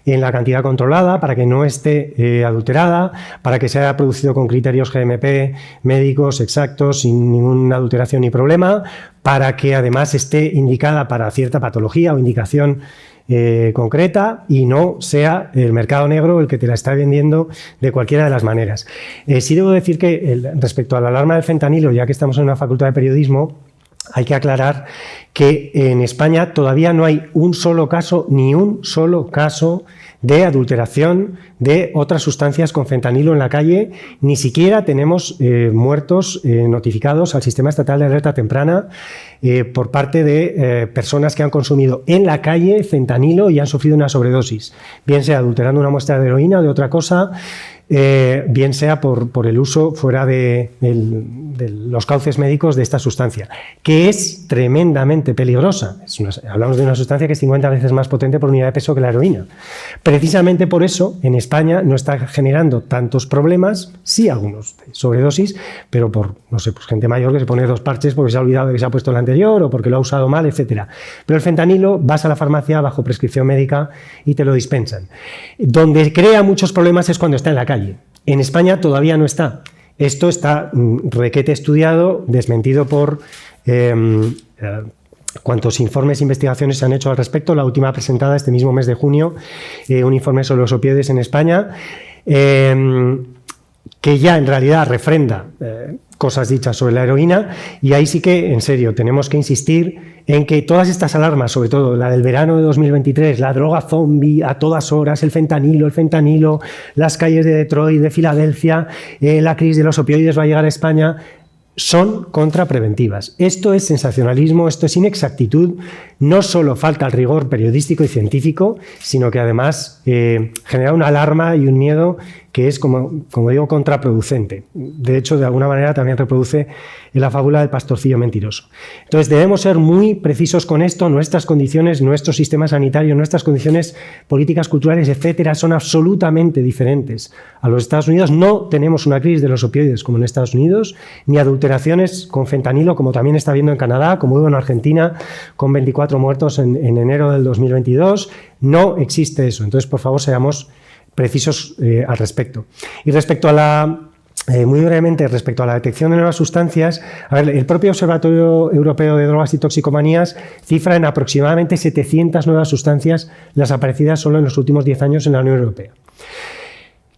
en la cantidad controlada, para que no esté adulterada, para que sea producido con criterios GMP médicos exactos, sin ninguna adulteración ni problema, para que además esté indicada para cierta patología o indicación concreta y no sea el mercado negro el que te la está vendiendo de cualquiera de las maneras. Sí debo decir que respecto a la alarma del fentanilo, ya que estamos en una facultad de periodismo, hay que aclarar que en España todavía no hay ni un solo caso de adulteración de otras sustancias con fentanilo en la calle. Ni siquiera tenemos muertos notificados al Sistema Estatal de Alerta Temprana por parte de personas que han consumido en la calle fentanilo y han sufrido una sobredosis, bien sea adulterando una muestra de heroína o de otra cosa, bien sea por el uso fuera de los cauces médicos de esta sustancia, que es tremendamente peligrosa. Hablamos de una sustancia que es 50 veces más potente por unidad de peso que la heroína. Precisamente por eso en España no está generando tantos problemas, sí algunos de sobredosis, pero por, no sé, pues gente mayor que se pone 2 parches porque se ha olvidado de que se ha puesto el anterior o porque lo ha usado mal, etcétera. Pero el fentanilo, vas a la farmacia bajo prescripción médica y te lo dispensan. Donde crea muchos problemas es cuando está en la calle. En España todavía no está. Esto está requete estudiado, desmentido por cuantos informes e investigaciones se han hecho al respecto. La última presentada este mismo mes de junio, un informe sobre los opioides en España, que ya en realidad refrenda cosas dichas sobre la heroína, y ahí sí que, en serio, tenemos que insistir en que todas estas alarmas, sobre todo la del verano de 2023, la droga zombie a todas horas, el fentanilo, las calles de Detroit, de Filadelfia, la crisis de los opioides va a llegar a España, son contrapreventivas. Esto es sensacionalismo, esto es inexactitud, no solo falta el rigor periodístico y científico, sino que además genera una alarma y un miedo que es, como digo, contraproducente. De hecho, de alguna manera también reproduce la fábula del pastorcillo mentiroso. Entonces, debemos ser muy precisos con esto. Nuestras condiciones, nuestro sistema sanitario, nuestras condiciones políticas, culturales, etcétera, son absolutamente diferentes a los Estados Unidos. No tenemos una crisis de los opioides como en Estados Unidos, ni adulteraciones con fentanilo como también está habiendo en Canadá, como hubo en Argentina, con 24 muertos en enero del 2022. No existe eso. Entonces, por favor, seamos precisos al respecto. Y respecto a la muy brevemente, respecto a la detección de nuevas sustancias, el propio Observatorio Europeo de Drogas y Toxicomanías cifra en aproximadamente 700 nuevas sustancias las aparecidas solo en los últimos 10 años en la Unión Europea.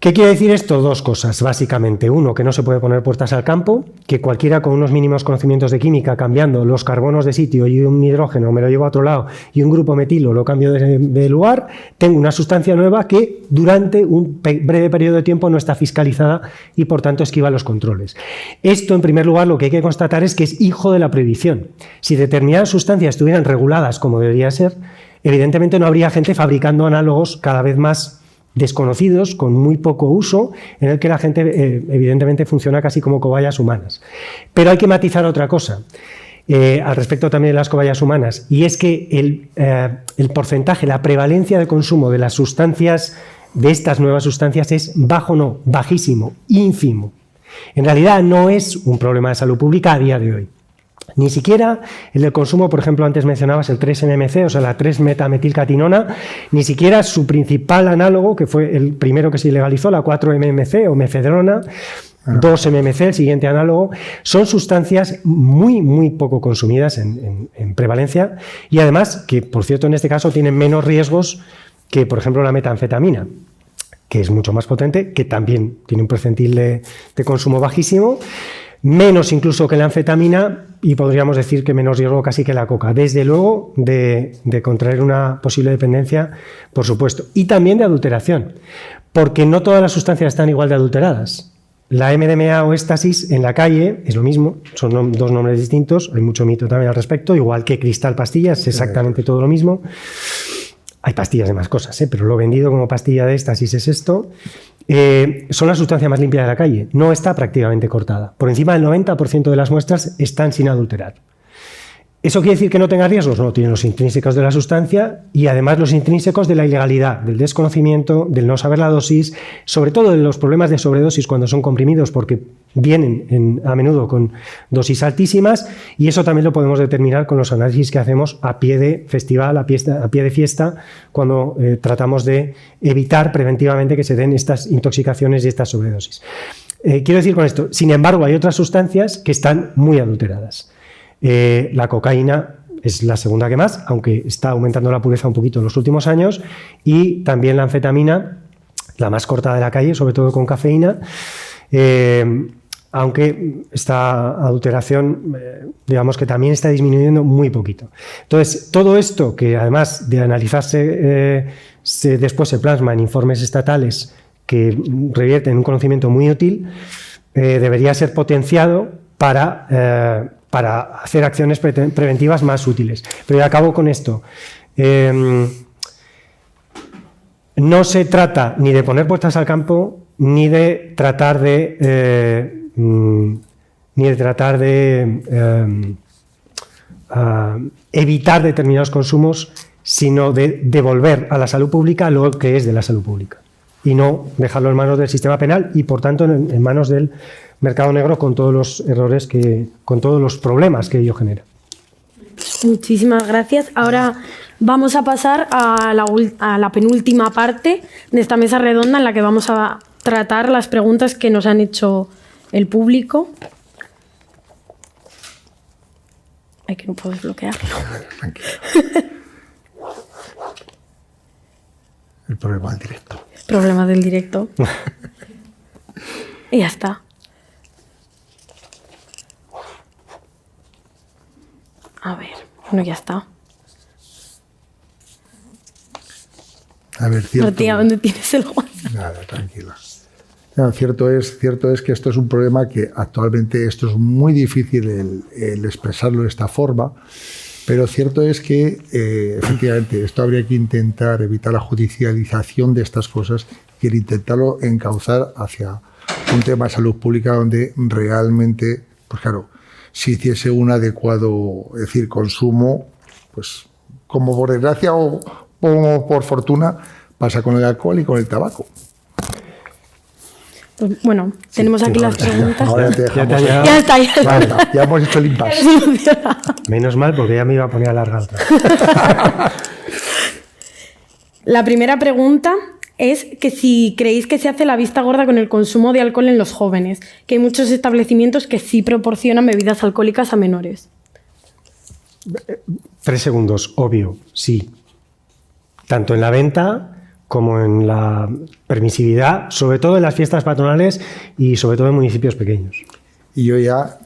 ¿Qué quiere decir esto? 2 cosas, básicamente. Uno, que no se puede poner puertas al campo, que cualquiera con unos mínimos conocimientos de química, cambiando los carbonos de sitio y un hidrógeno me lo llevo a otro lado y un grupo metilo lo cambio de lugar, tengo una sustancia nueva que durante un breve periodo de tiempo no está fiscalizada y por tanto esquiva los controles. Esto, en primer lugar, lo que hay que constatar es que es hijo de la prohibición. Si determinadas sustancias estuvieran reguladas como debería ser, evidentemente no habría gente fabricando análogos cada vez más desconocidos, con muy poco uso, en el que la gente evidentemente funciona casi como cobayas humanas. Pero hay que matizar otra cosa al respecto también de las cobayas humanas, y es que el porcentaje, la prevalencia de consumo de las sustancias, de estas nuevas sustancias, es bajo, no, bajísimo, ínfimo. En realidad no es un problema de salud pública a día de hoy. Ni siquiera el del consumo, por ejemplo, antes mencionabas el 3-MMC, o sea, la 3-metametilcatinona, ni siquiera su principal análogo, que fue el primero que se ilegalizó, la 4-MMC o mefedrona, 2-MMC, el siguiente análogo, son sustancias muy, muy poco consumidas en prevalencia y además que, por cierto, en este caso tienen menos riesgos que, por ejemplo, la metanfetamina, que es mucho más potente, que también tiene un percentil de consumo bajísimo, menos incluso que la anfetamina y podríamos decir que menos riesgo casi que la coca. Desde luego de contraer una posible dependencia, por supuesto, y también de adulteración, Porque no todas las sustancias están igual de adulteradas. La MDMA o éxtasis en la calle es lo mismo, son dos nombres distintos, hay mucho mito también al respecto, igual que cristal pastillas, es exactamente todo lo mismo. Hay pastillas de más cosas, pero lo vendido como pastilla de éxtasis es esto. Son la sustancia más limpia de la calle, no está prácticamente cortada. Por encima del 90% de las muestras están sin adulterar. ¿Eso quiere decir que no tenga riesgos? No, tienen los intrínsecos de la sustancia y además los intrínsecos de la ilegalidad, del desconocimiento, del no saber la dosis, sobre todo de los problemas de sobredosis cuando son comprimidos, porque vienen a menudo con dosis altísimas, y eso también lo podemos determinar con los análisis que hacemos a pie de festival, a pie de fiesta, cuando tratamos de evitar preventivamente que se den estas intoxicaciones y estas sobredosis. Quiero decir con esto, sin embargo, hay otras sustancias que están muy adulteradas. La cocaína es la segunda que más, aunque está aumentando la pureza un poquito en los últimos años, y también la anfetamina, la más cortada de la calle, sobre todo con cafeína, aunque esta adulteración, digamos que también está disminuyendo muy poquito. Entonces, todo esto, que además de analizarse, después se plasma en informes estatales que revierten un conocimiento muy útil, debería ser potenciado para hacer acciones preventivas más útiles. Pero ya acabo con esto. No se trata ni de poner puertas al campo, ni de tratar de evitar determinados consumos, sino de devolver a la salud pública lo que es de la salud pública y no dejarlo en manos del sistema penal y, por tanto, en manos del mercado negro, con todos los errores, con todos los problemas que ello genera. Muchísimas gracias. Ahora vamos a pasar a la penúltima parte de esta mesa redonda, en la que vamos a tratar las preguntas que nos han hecho el público. Ay, que no puedo desbloquearlo. El problema del directo. Problema del directo. Y ya está. A ver, bueno, ya está. A ver, cierto. No, tía, ¿dónde tienes el WhatsApp? Nada, tranquila. No, cierto es que esto es un problema que actualmente esto es muy difícil el expresarlo de esta forma, pero cierto es que efectivamente esto habría que intentar evitar la judicialización de estas cosas y el intentarlo encauzar hacia un tema de salud pública donde realmente, pues claro, si hiciese un adecuado, es decir, consumo, pues como por desgracia o por fortuna pasa con el alcohol y con el tabaco. Pues, bueno, tenemos aquí las preguntas. Ahora te dejamos. Ya está. Vale, ya hemos hecho el impasse. Menos mal, porque ya me iba a poner a largar otra. La primera pregunta es que si creéis que se hace la vista gorda con el consumo de alcohol en los jóvenes, que hay muchos establecimientos que sí proporcionan bebidas alcohólicas a menores. 3 segundos, obvio, sí. Tanto en la venta como en la permisividad, sobre todo en las fiestas patronales y sobre todo en municipios pequeños. Y yo ya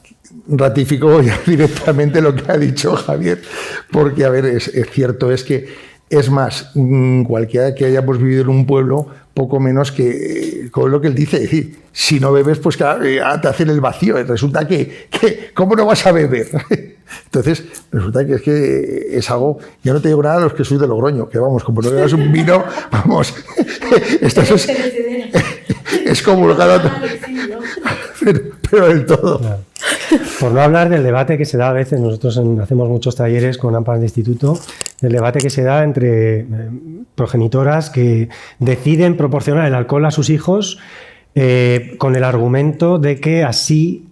ratifico ya directamente lo que ha dicho Javier, porque, a ver, es cierto, es que es más, cualquiera que hayamos vivido en un pueblo, poco menos que con lo que él dice, es decir, si no bebes, pues te hacen el vacío. Resulta que ¿cómo no vas a beber? Entonces, resulta que es algo, ya no te digo nada a los que sois de Logroño, que vamos, como no bebas un vino, vamos, esto es como lo pero del todo. Claro. Por no hablar del debate que se da a veces, nosotros hacemos muchos talleres con AMPAs de instituto, del debate que se da entre progenitoras que deciden proporcionar el alcohol a sus hijos con el argumento de que así,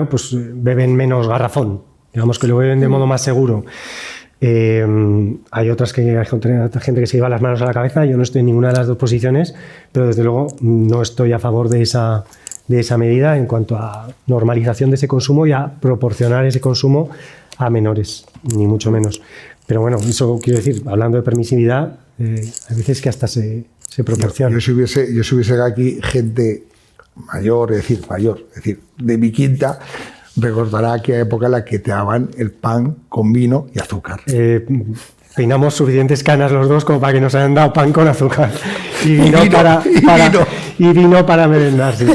pues beben menos garrafón, digamos que lo beben de modo más seguro. Hay otra gente que se lleva las manos a la cabeza. Yo no estoy en ninguna de las dos posiciones, pero desde luego no estoy a favor de esa medida en cuanto a normalización de ese consumo y a proporcionar ese consumo a menores, ni mucho menos. Pero bueno, eso quiero decir, hablando de permisividad, hay veces que hasta se proporciona. Yo si hubiese aquí gente mayor, es decir, de mi quinta, recordará aquella época en la que te daban el pan con vino y azúcar. peinamos suficientes canas los dos como para que nos hayan dado pan con azúcar y vino para merendar, sí.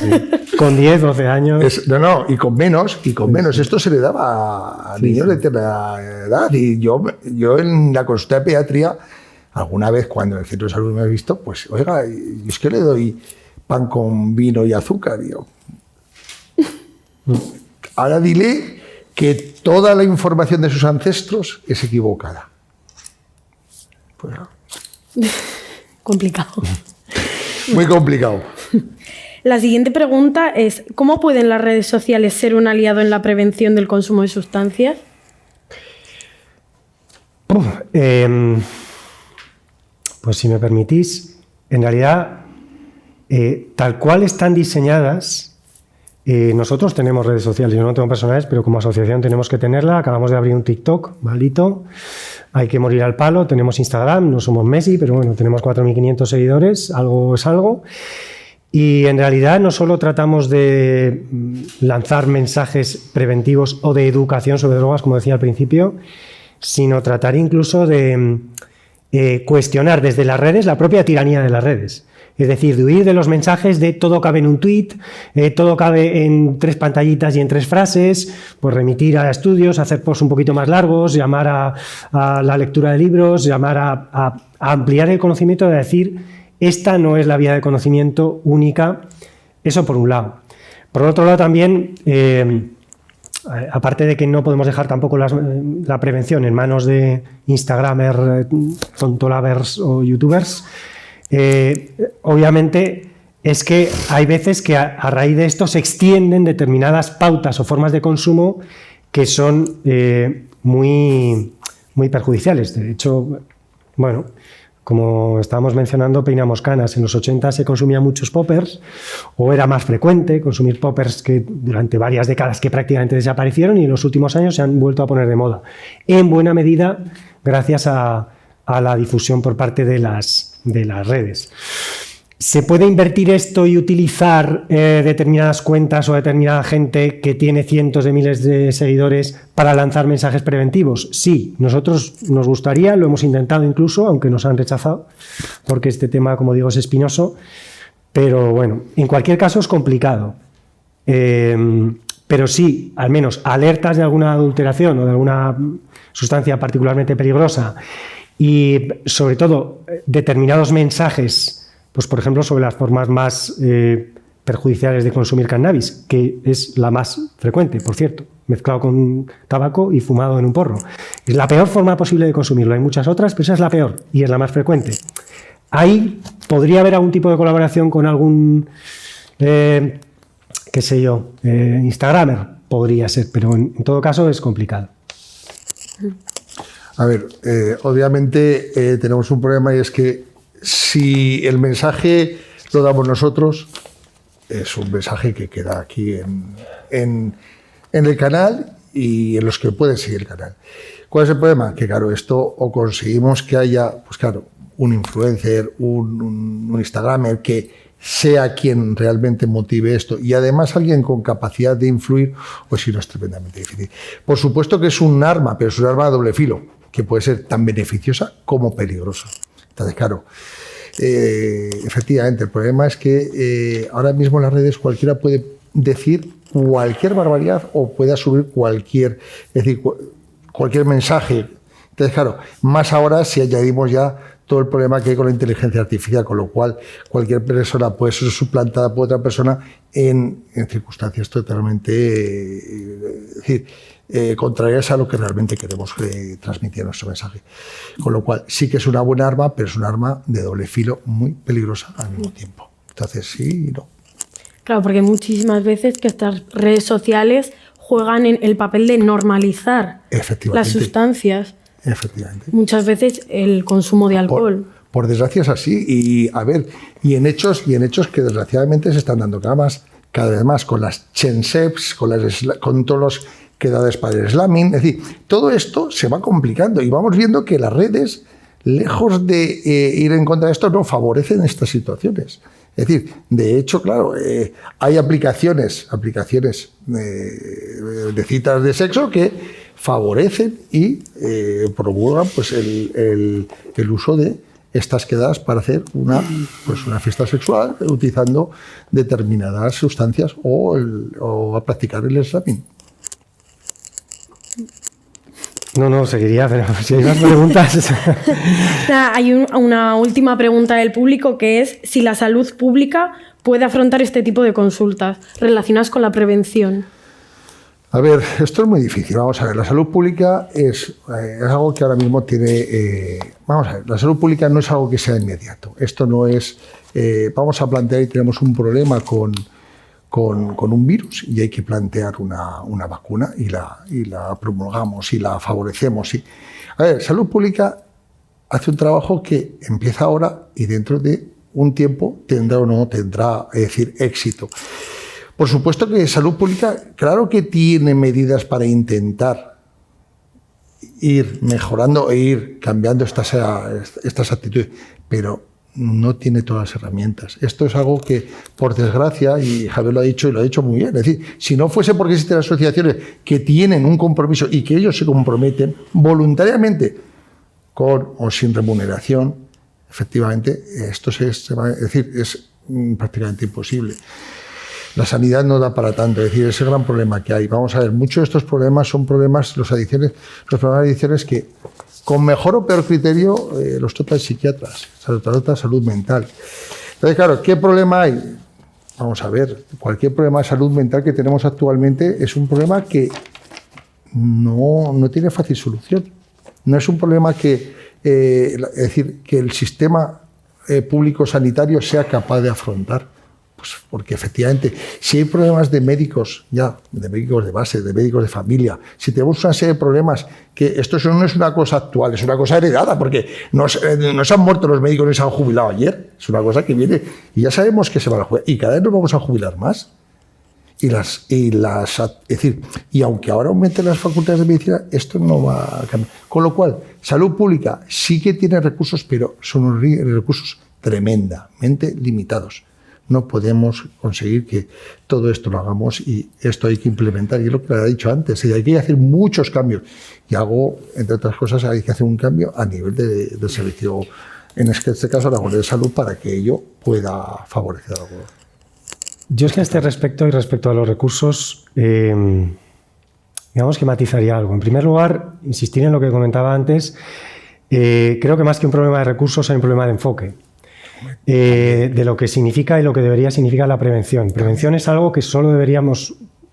Con 10, 12 años. Y con menos. Esto se le daba a niños de temprana edad. Y yo en la consulta de pediatría, alguna vez cuando en el centro de salud me he visto, pues, oiga, es que le doy pan con vino y azúcar. Y yo, ahora dile que toda la información de sus ancestros es equivocada. Pues, Complicado. Muy complicado. La siguiente pregunta es, ¿cómo pueden las redes sociales ser un aliado en la prevención del consumo de sustancias? Pues si me permitís, en realidad, tal cual están diseñadas, nosotros tenemos redes sociales, yo no tengo personales, pero como asociación tenemos que tenerla. Acabamos de abrir un TikTok, maldito, hay que morir al palo. Tenemos Instagram, no somos Messi, pero bueno, tenemos 4.500 seguidores, algo es algo. Y en realidad no solo tratamos de lanzar mensajes preventivos o de educación sobre drogas, como decía al principio, sino tratar incluso de cuestionar desde las redes la propia tiranía de las redes. Es decir, de huir de los mensajes de todo cabe en un tuit, todo cabe en 3 pantallitas y en 3 frases, pues remitir a estudios, hacer posts un poquito más largos, llamar a la lectura de libros, llamar a ampliar el conocimiento, de decir, esta no es la vía de conocimiento única. Eso por un lado. Por otro lado también, aparte de que no podemos dejar tampoco la prevención en manos de Instagramers, tontolabers o youtubers, obviamente es que hay veces que a raíz de esto se extienden determinadas pautas o formas de consumo que son muy, muy perjudiciales. De hecho, bueno, como estábamos mencionando, peinamos canas. En los 80 se consumían muchos poppers, o era más frecuente consumir poppers, que durante varias décadas que prácticamente desaparecieron, y en los últimos años se han vuelto a poner de moda. En buena medida gracias a la difusión por parte de las redes. ¿Se puede invertir esto y utilizar determinadas cuentas o determinada gente que tiene cientos de miles de seguidores para lanzar mensajes preventivos? Sí, nosotros nos gustaría, lo hemos intentado incluso, aunque nos han rechazado, porque este tema, como digo, es espinoso, pero bueno, en cualquier caso es complicado. Pero sí, al menos alertas de alguna adulteración o de alguna sustancia particularmente peligrosa, y sobre todo determinados mensajes, pues por ejemplo sobre las formas más perjudiciales de consumir cannabis, que es la más frecuente, por cierto, mezclado con tabaco y fumado en un porro. Es la peor forma posible de consumirlo. Hay muchas otras, pero esa es la peor y es la más frecuente. Ahí podría haber algún tipo de colaboración con algún, qué sé yo, Instagramer, podría ser, pero en todo caso es complicado. A ver, obviamente tenemos un problema, y es que si el mensaje lo damos nosotros, es un mensaje que queda aquí en el canal y en los que pueden seguir el canal. ¿Cuál es el problema? Que claro, esto o conseguimos que haya, pues claro, un influencer, un Instagramer que sea quien realmente motive esto, y además alguien con capacidad de influir, o si no, es tremendamente difícil. Por supuesto que es un arma, pero es un arma de doble filo, que puede ser tan beneficiosa como peligrosa. Entonces, claro, efectivamente, el problema es que ahora mismo en las redes cualquiera puede decir cualquier barbaridad o puede asumir cualquier mensaje. Entonces, claro, más ahora si añadimos ya todo el problema que hay con la inteligencia artificial, con lo cual cualquier persona puede ser suplantada por otra persona en circunstancias totalmente contrarias a lo que realmente queremos transmitir en nuestro mensaje. Con lo cual sí que es una buena arma, pero es un arma de doble filo muy peligrosa al mismo tiempo. Entonces sí y no. Claro, porque muchísimas veces que estas redes sociales juegan en el papel de normalizar las sustancias. Efectivamente. Muchas veces el consumo de alcohol. Por desgracia es así. Y a ver, y en hechos que desgraciadamente se están dando cada vez más con las chenseps, con todos los quedades para el slamming. Es decir, todo esto se va complicando y vamos viendo que las redes, lejos de ir en contra de esto, no favorecen estas situaciones. Es decir, de hecho, claro, hay aplicaciones de citas de sexo que favorecen y promulgan pues, el uso de estas quedadas para hacer una fiesta sexual utilizando determinadas sustancias o a practicar el slapping. No, seguiría, pero si hay más preguntas. Hay una última pregunta del público, que es si la salud pública puede afrontar este tipo de consultas relacionadas con la prevención. A ver, esto es muy difícil. Vamos a ver, la salud pública es algo que ahora mismo tiene... vamos a ver, la salud pública no es algo que sea inmediato. Esto no es... vamos a plantear y tenemos un problema con un virus y hay que plantear una vacuna y la promulgamos y la favorecemos. A ver, salud pública hace un trabajo que empieza ahora y dentro de un tiempo tendrá o no tendrá, es decir, éxito. Por supuesto que salud pública, claro que tiene medidas para intentar ir mejorando e ir cambiando estas actitudes, pero no tiene todas las herramientas. Esto es algo que, por desgracia, y Javier lo ha dicho y lo ha dicho muy bien, es decir, si no fuese porque existen asociaciones que tienen un compromiso y que ellos se comprometen voluntariamente con o sin remuneración, efectivamente, esto es prácticamente imposible. La sanidad no da para tanto, es decir, ese gran problema que hay. Vamos a ver, muchos de estos problemas son problemas, los problemas de adicciones que, con mejor o peor criterio, los tratan psiquiatras, salud mental. Entonces, claro, ¿qué problema hay? Vamos a ver, cualquier problema de salud mental que tenemos actualmente es un problema que no tiene fácil solución. No es un problema que, es decir, que el sistema público sanitario sea capaz de afrontar. Pues porque efectivamente, si hay problemas de médicos, de médicos de base, de médicos de familia, si tenemos una serie de problemas, que esto no es una cosa actual, es una cosa heredada, porque no se han muerto los médicos ni se han jubilado ayer, es una cosa que viene y ya sabemos que se van a jubilar, y cada vez nos vamos a jubilar más. Es decir, y aunque ahora aumenten las facultades de medicina, esto no va a cambiar. Con lo cual, salud pública sí que tiene recursos, pero son unos recursos tremendamente limitados. No podemos conseguir que todo esto lo hagamos y esto hay que implementar. Y es lo que le he dicho antes, hay que hacer muchos cambios. Y entre otras cosas, hay que hacer un cambio a nivel del servicio, en este caso la Guardia de Salud, para que ello pueda favorecer algo. Yo es que a este respecto y respecto a los recursos, digamos que matizaría algo. En primer lugar, insistir en lo que comentaba antes, creo que más que un problema de recursos hay un problema de enfoque. De lo que significa y lo que debería significar la prevención. Prevención es algo que solo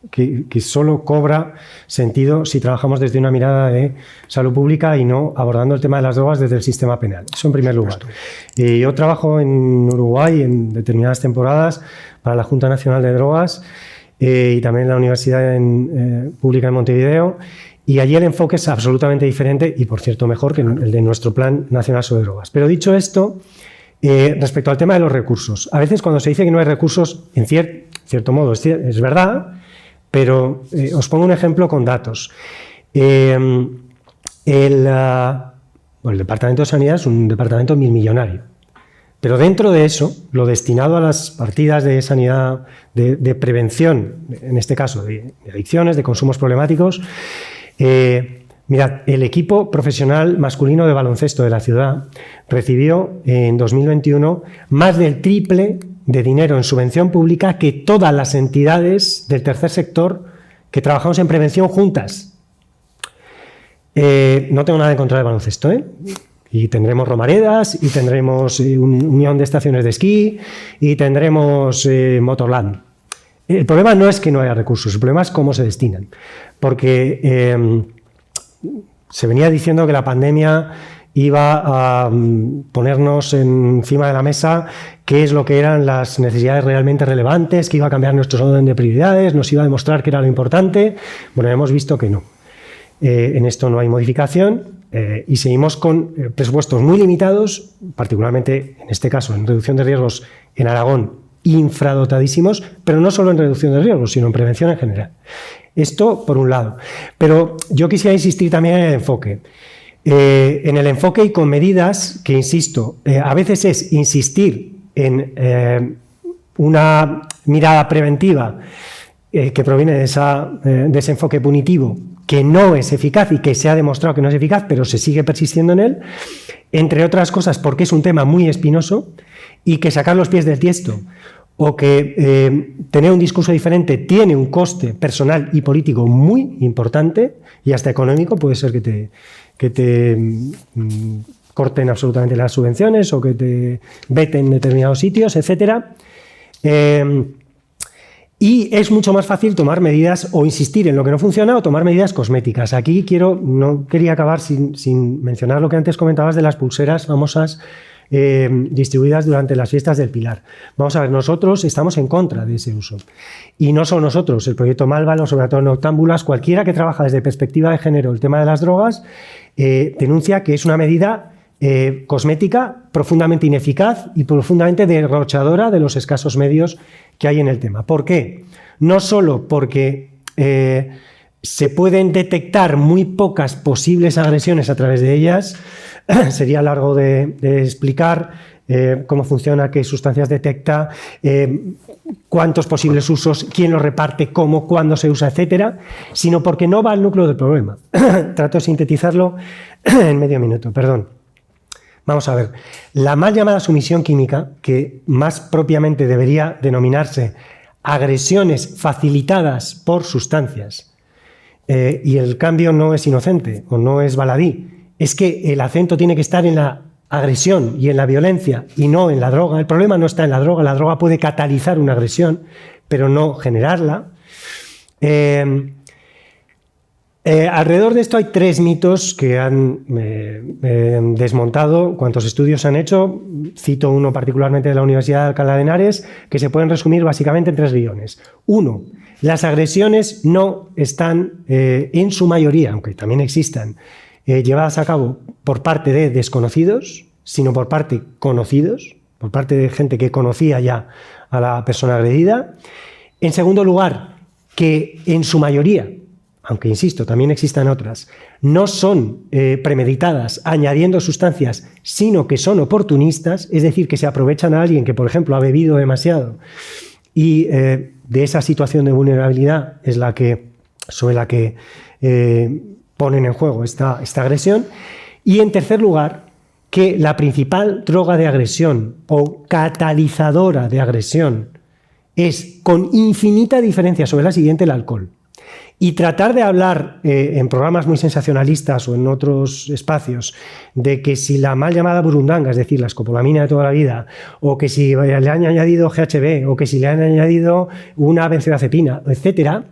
que solo cobra sentido si trabajamos desde una mirada de salud pública y no abordando el tema de las drogas desde el sistema penal. Eso en primer lugar. Yo trabajo en Uruguay en determinadas temporadas para la Junta Nacional de Drogas y también en la Universidad Pública en Montevideo, y allí el enfoque es absolutamente diferente y, por cierto, mejor que el de nuestro Plan Nacional sobre Drogas. Pero dicho esto, respecto al tema de los recursos, a veces cuando se dice que no hay recursos, en cierto modo es verdad, pero os pongo un ejemplo con datos. El Departamento de Sanidad es un departamento milmillonario, pero dentro de eso, lo destinado a las partidas de sanidad, de prevención, en este caso de adicciones, de consumos problemáticos, mirad, el equipo profesional masculino de baloncesto de la ciudad recibió en 2021 más del triple de dinero en subvención pública que todas las entidades del tercer sector que trabajamos en prevención juntas. No tengo nada en contra del baloncesto, y tendremos Romaredas, y tendremos unión de estaciones de esquí, y tendremos Motorland. El problema no es que no haya recursos, el problema es cómo se destinan. Porque se venía diciendo que la pandemia iba a ponernos encima de la mesa qué es lo que eran las necesidades realmente relevantes, que iba a cambiar nuestro orden de prioridades, nos iba a demostrar que era lo importante. Bueno, hemos visto que no. En esto no hay modificación y seguimos con presupuestos muy limitados, particularmente en este caso en reducción de riesgos en Aragón, infradotadísimos, pero no solo en reducción de riesgos, sino en prevención en general. Esto por un lado. Pero yo quisiera insistir también en el enfoque. En el enfoque y con medidas que, insisto, a veces es insistir en una mirada preventiva que proviene de ese enfoque punitivo, que no es eficaz y que se ha demostrado que no es eficaz, pero se sigue persistiendo en él, entre otras cosas porque es un tema muy espinoso y que sacar los pies del tiesto o que tener un discurso diferente tiene un coste personal y político muy importante y hasta económico. Puede ser que te corten absolutamente las subvenciones o que te veten en determinados sitios, etcétera. Y es mucho más fácil tomar medidas o insistir en lo que no funciona o tomar medidas cosméticas. Aquí no quería acabar sin mencionar lo que antes comentabas de las pulseras famosas distribuidas durante las fiestas del Pilar. Vamos a ver, nosotros estamos en contra de ese uso. Y no solo nosotros, el proyecto Málvalo, sobre todo Noctámbulas, cualquiera que trabaja desde perspectiva de género el tema de las drogas, denuncia que es una medida cosmética profundamente ineficaz y profundamente derrochadora de los escasos medios que hay en el tema. ¿Por qué? No solo porque se pueden detectar muy pocas posibles agresiones a través de ellas, sería largo de explicar cómo funciona, qué sustancias detecta, cuántos posibles usos, quién los reparte, cómo, cuándo se usa, etcétera, sino porque no va al núcleo del problema. Trato de sintetizarlo en medio minuto, perdón. Vamos a ver, la mal llamada sumisión química, que más propiamente debería denominarse agresiones facilitadas por sustancias, y el cambio no es inocente o no es baladí, es que el acento tiene que estar en la agresión y en la violencia y no en la droga. El problema no está en la droga puede catalizar una agresión, pero no generarla. Alrededor de esto hay 3 mitos que han desmontado cuantos estudios se han hecho. Cito uno particularmente de la Universidad de Alcalá de Henares, que se pueden resumir básicamente en 3 guiones. 1. Las agresiones no están, en su mayoría, aunque también existan, llevadas a cabo por parte de desconocidos, sino por parte conocidos, por parte de gente que conocía ya a la persona agredida. En segundo lugar, que en su mayoría, aunque insisto, también existan otras, no son premeditadas añadiendo sustancias, sino que son oportunistas, es decir, que se aprovechan a alguien que, por ejemplo, ha bebido demasiado y de esa situación de vulnerabilidad es sobre la que ponen en juego esta agresión. Y en tercer lugar, que la principal droga de agresión o catalizadora de agresión es, con infinita diferencia sobre la siguiente, el alcohol. Y tratar de hablar en programas muy sensacionalistas o en otros espacios de que si la mal llamada burundanga, es decir, la escopolamina de toda la vida, o que si le han añadido GHB, o que si le han añadido una benzodiazepina, etcétera,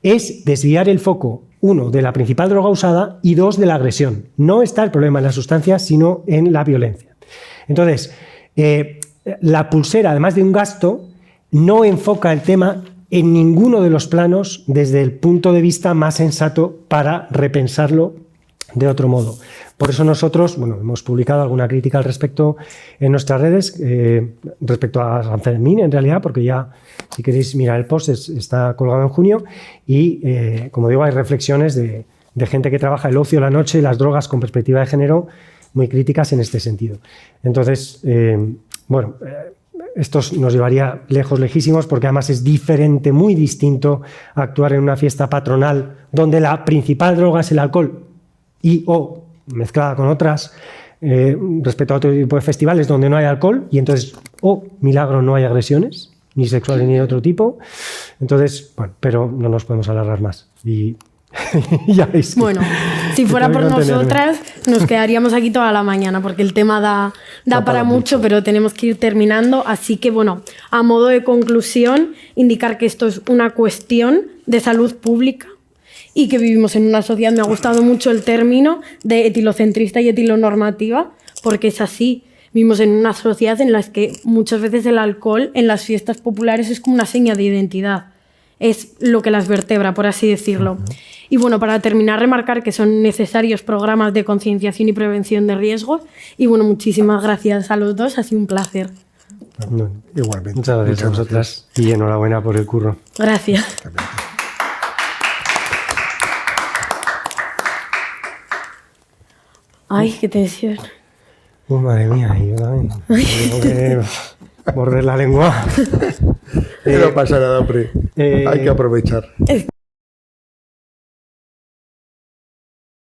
es desviar el foco, 1, de la principal droga usada y 2, de la agresión. No está el problema en las sustancias, sino en la violencia. Entonces, la pulsera, además de un gasto, no enfoca el tema en ninguno de los planos desde el punto de vista más sensato para repensarlo de otro modo. Por eso nosotros, hemos publicado alguna crítica al respecto en nuestras redes, respecto a San Fermín, en realidad, porque ya, si queréis mirar el post, está colgado en junio y, como digo, hay reflexiones de gente que trabaja el ocio, la noche y las drogas con perspectiva de género muy críticas en este sentido. Entonces, esto nos llevaría lejos, lejísimos, porque además es diferente, muy distinto actuar en una fiesta patronal donde la principal droga es el alcohol o mezclada con otras respecto a otro tipo de festivales donde no hay alcohol y entonces, milagro, no hay agresiones, ni sexuales ni de otro tipo. Entonces, pero no nos podemos alargar más. Y ya veis que, si fuera por nosotras nos quedaríamos aquí toda la mañana porque el tema da para mucho, pero tenemos que ir terminando, así que a modo de conclusión, indicar que esto es una cuestión de salud pública y que vivimos en una sociedad, me ha gustado mucho el término de etilocentrista y etilonormativa, porque es así. Vivimos en una sociedad en la que muchas veces el alcohol en las fiestas populares es como una seña de identidad, es lo que las vertebra, por así decirlo. Y para terminar, remarcar que son necesarios programas de concienciación y prevención de riesgos. Y muchísimas gracias a los dos, ha sido un placer. Igualmente. Muchas gracias a vosotras y enhorabuena por el curro. Gracias. Ay, qué tensión. Madre mía, yo también. Tengo que morder la lengua. No pasa nada, hombre. Hay que aprovechar.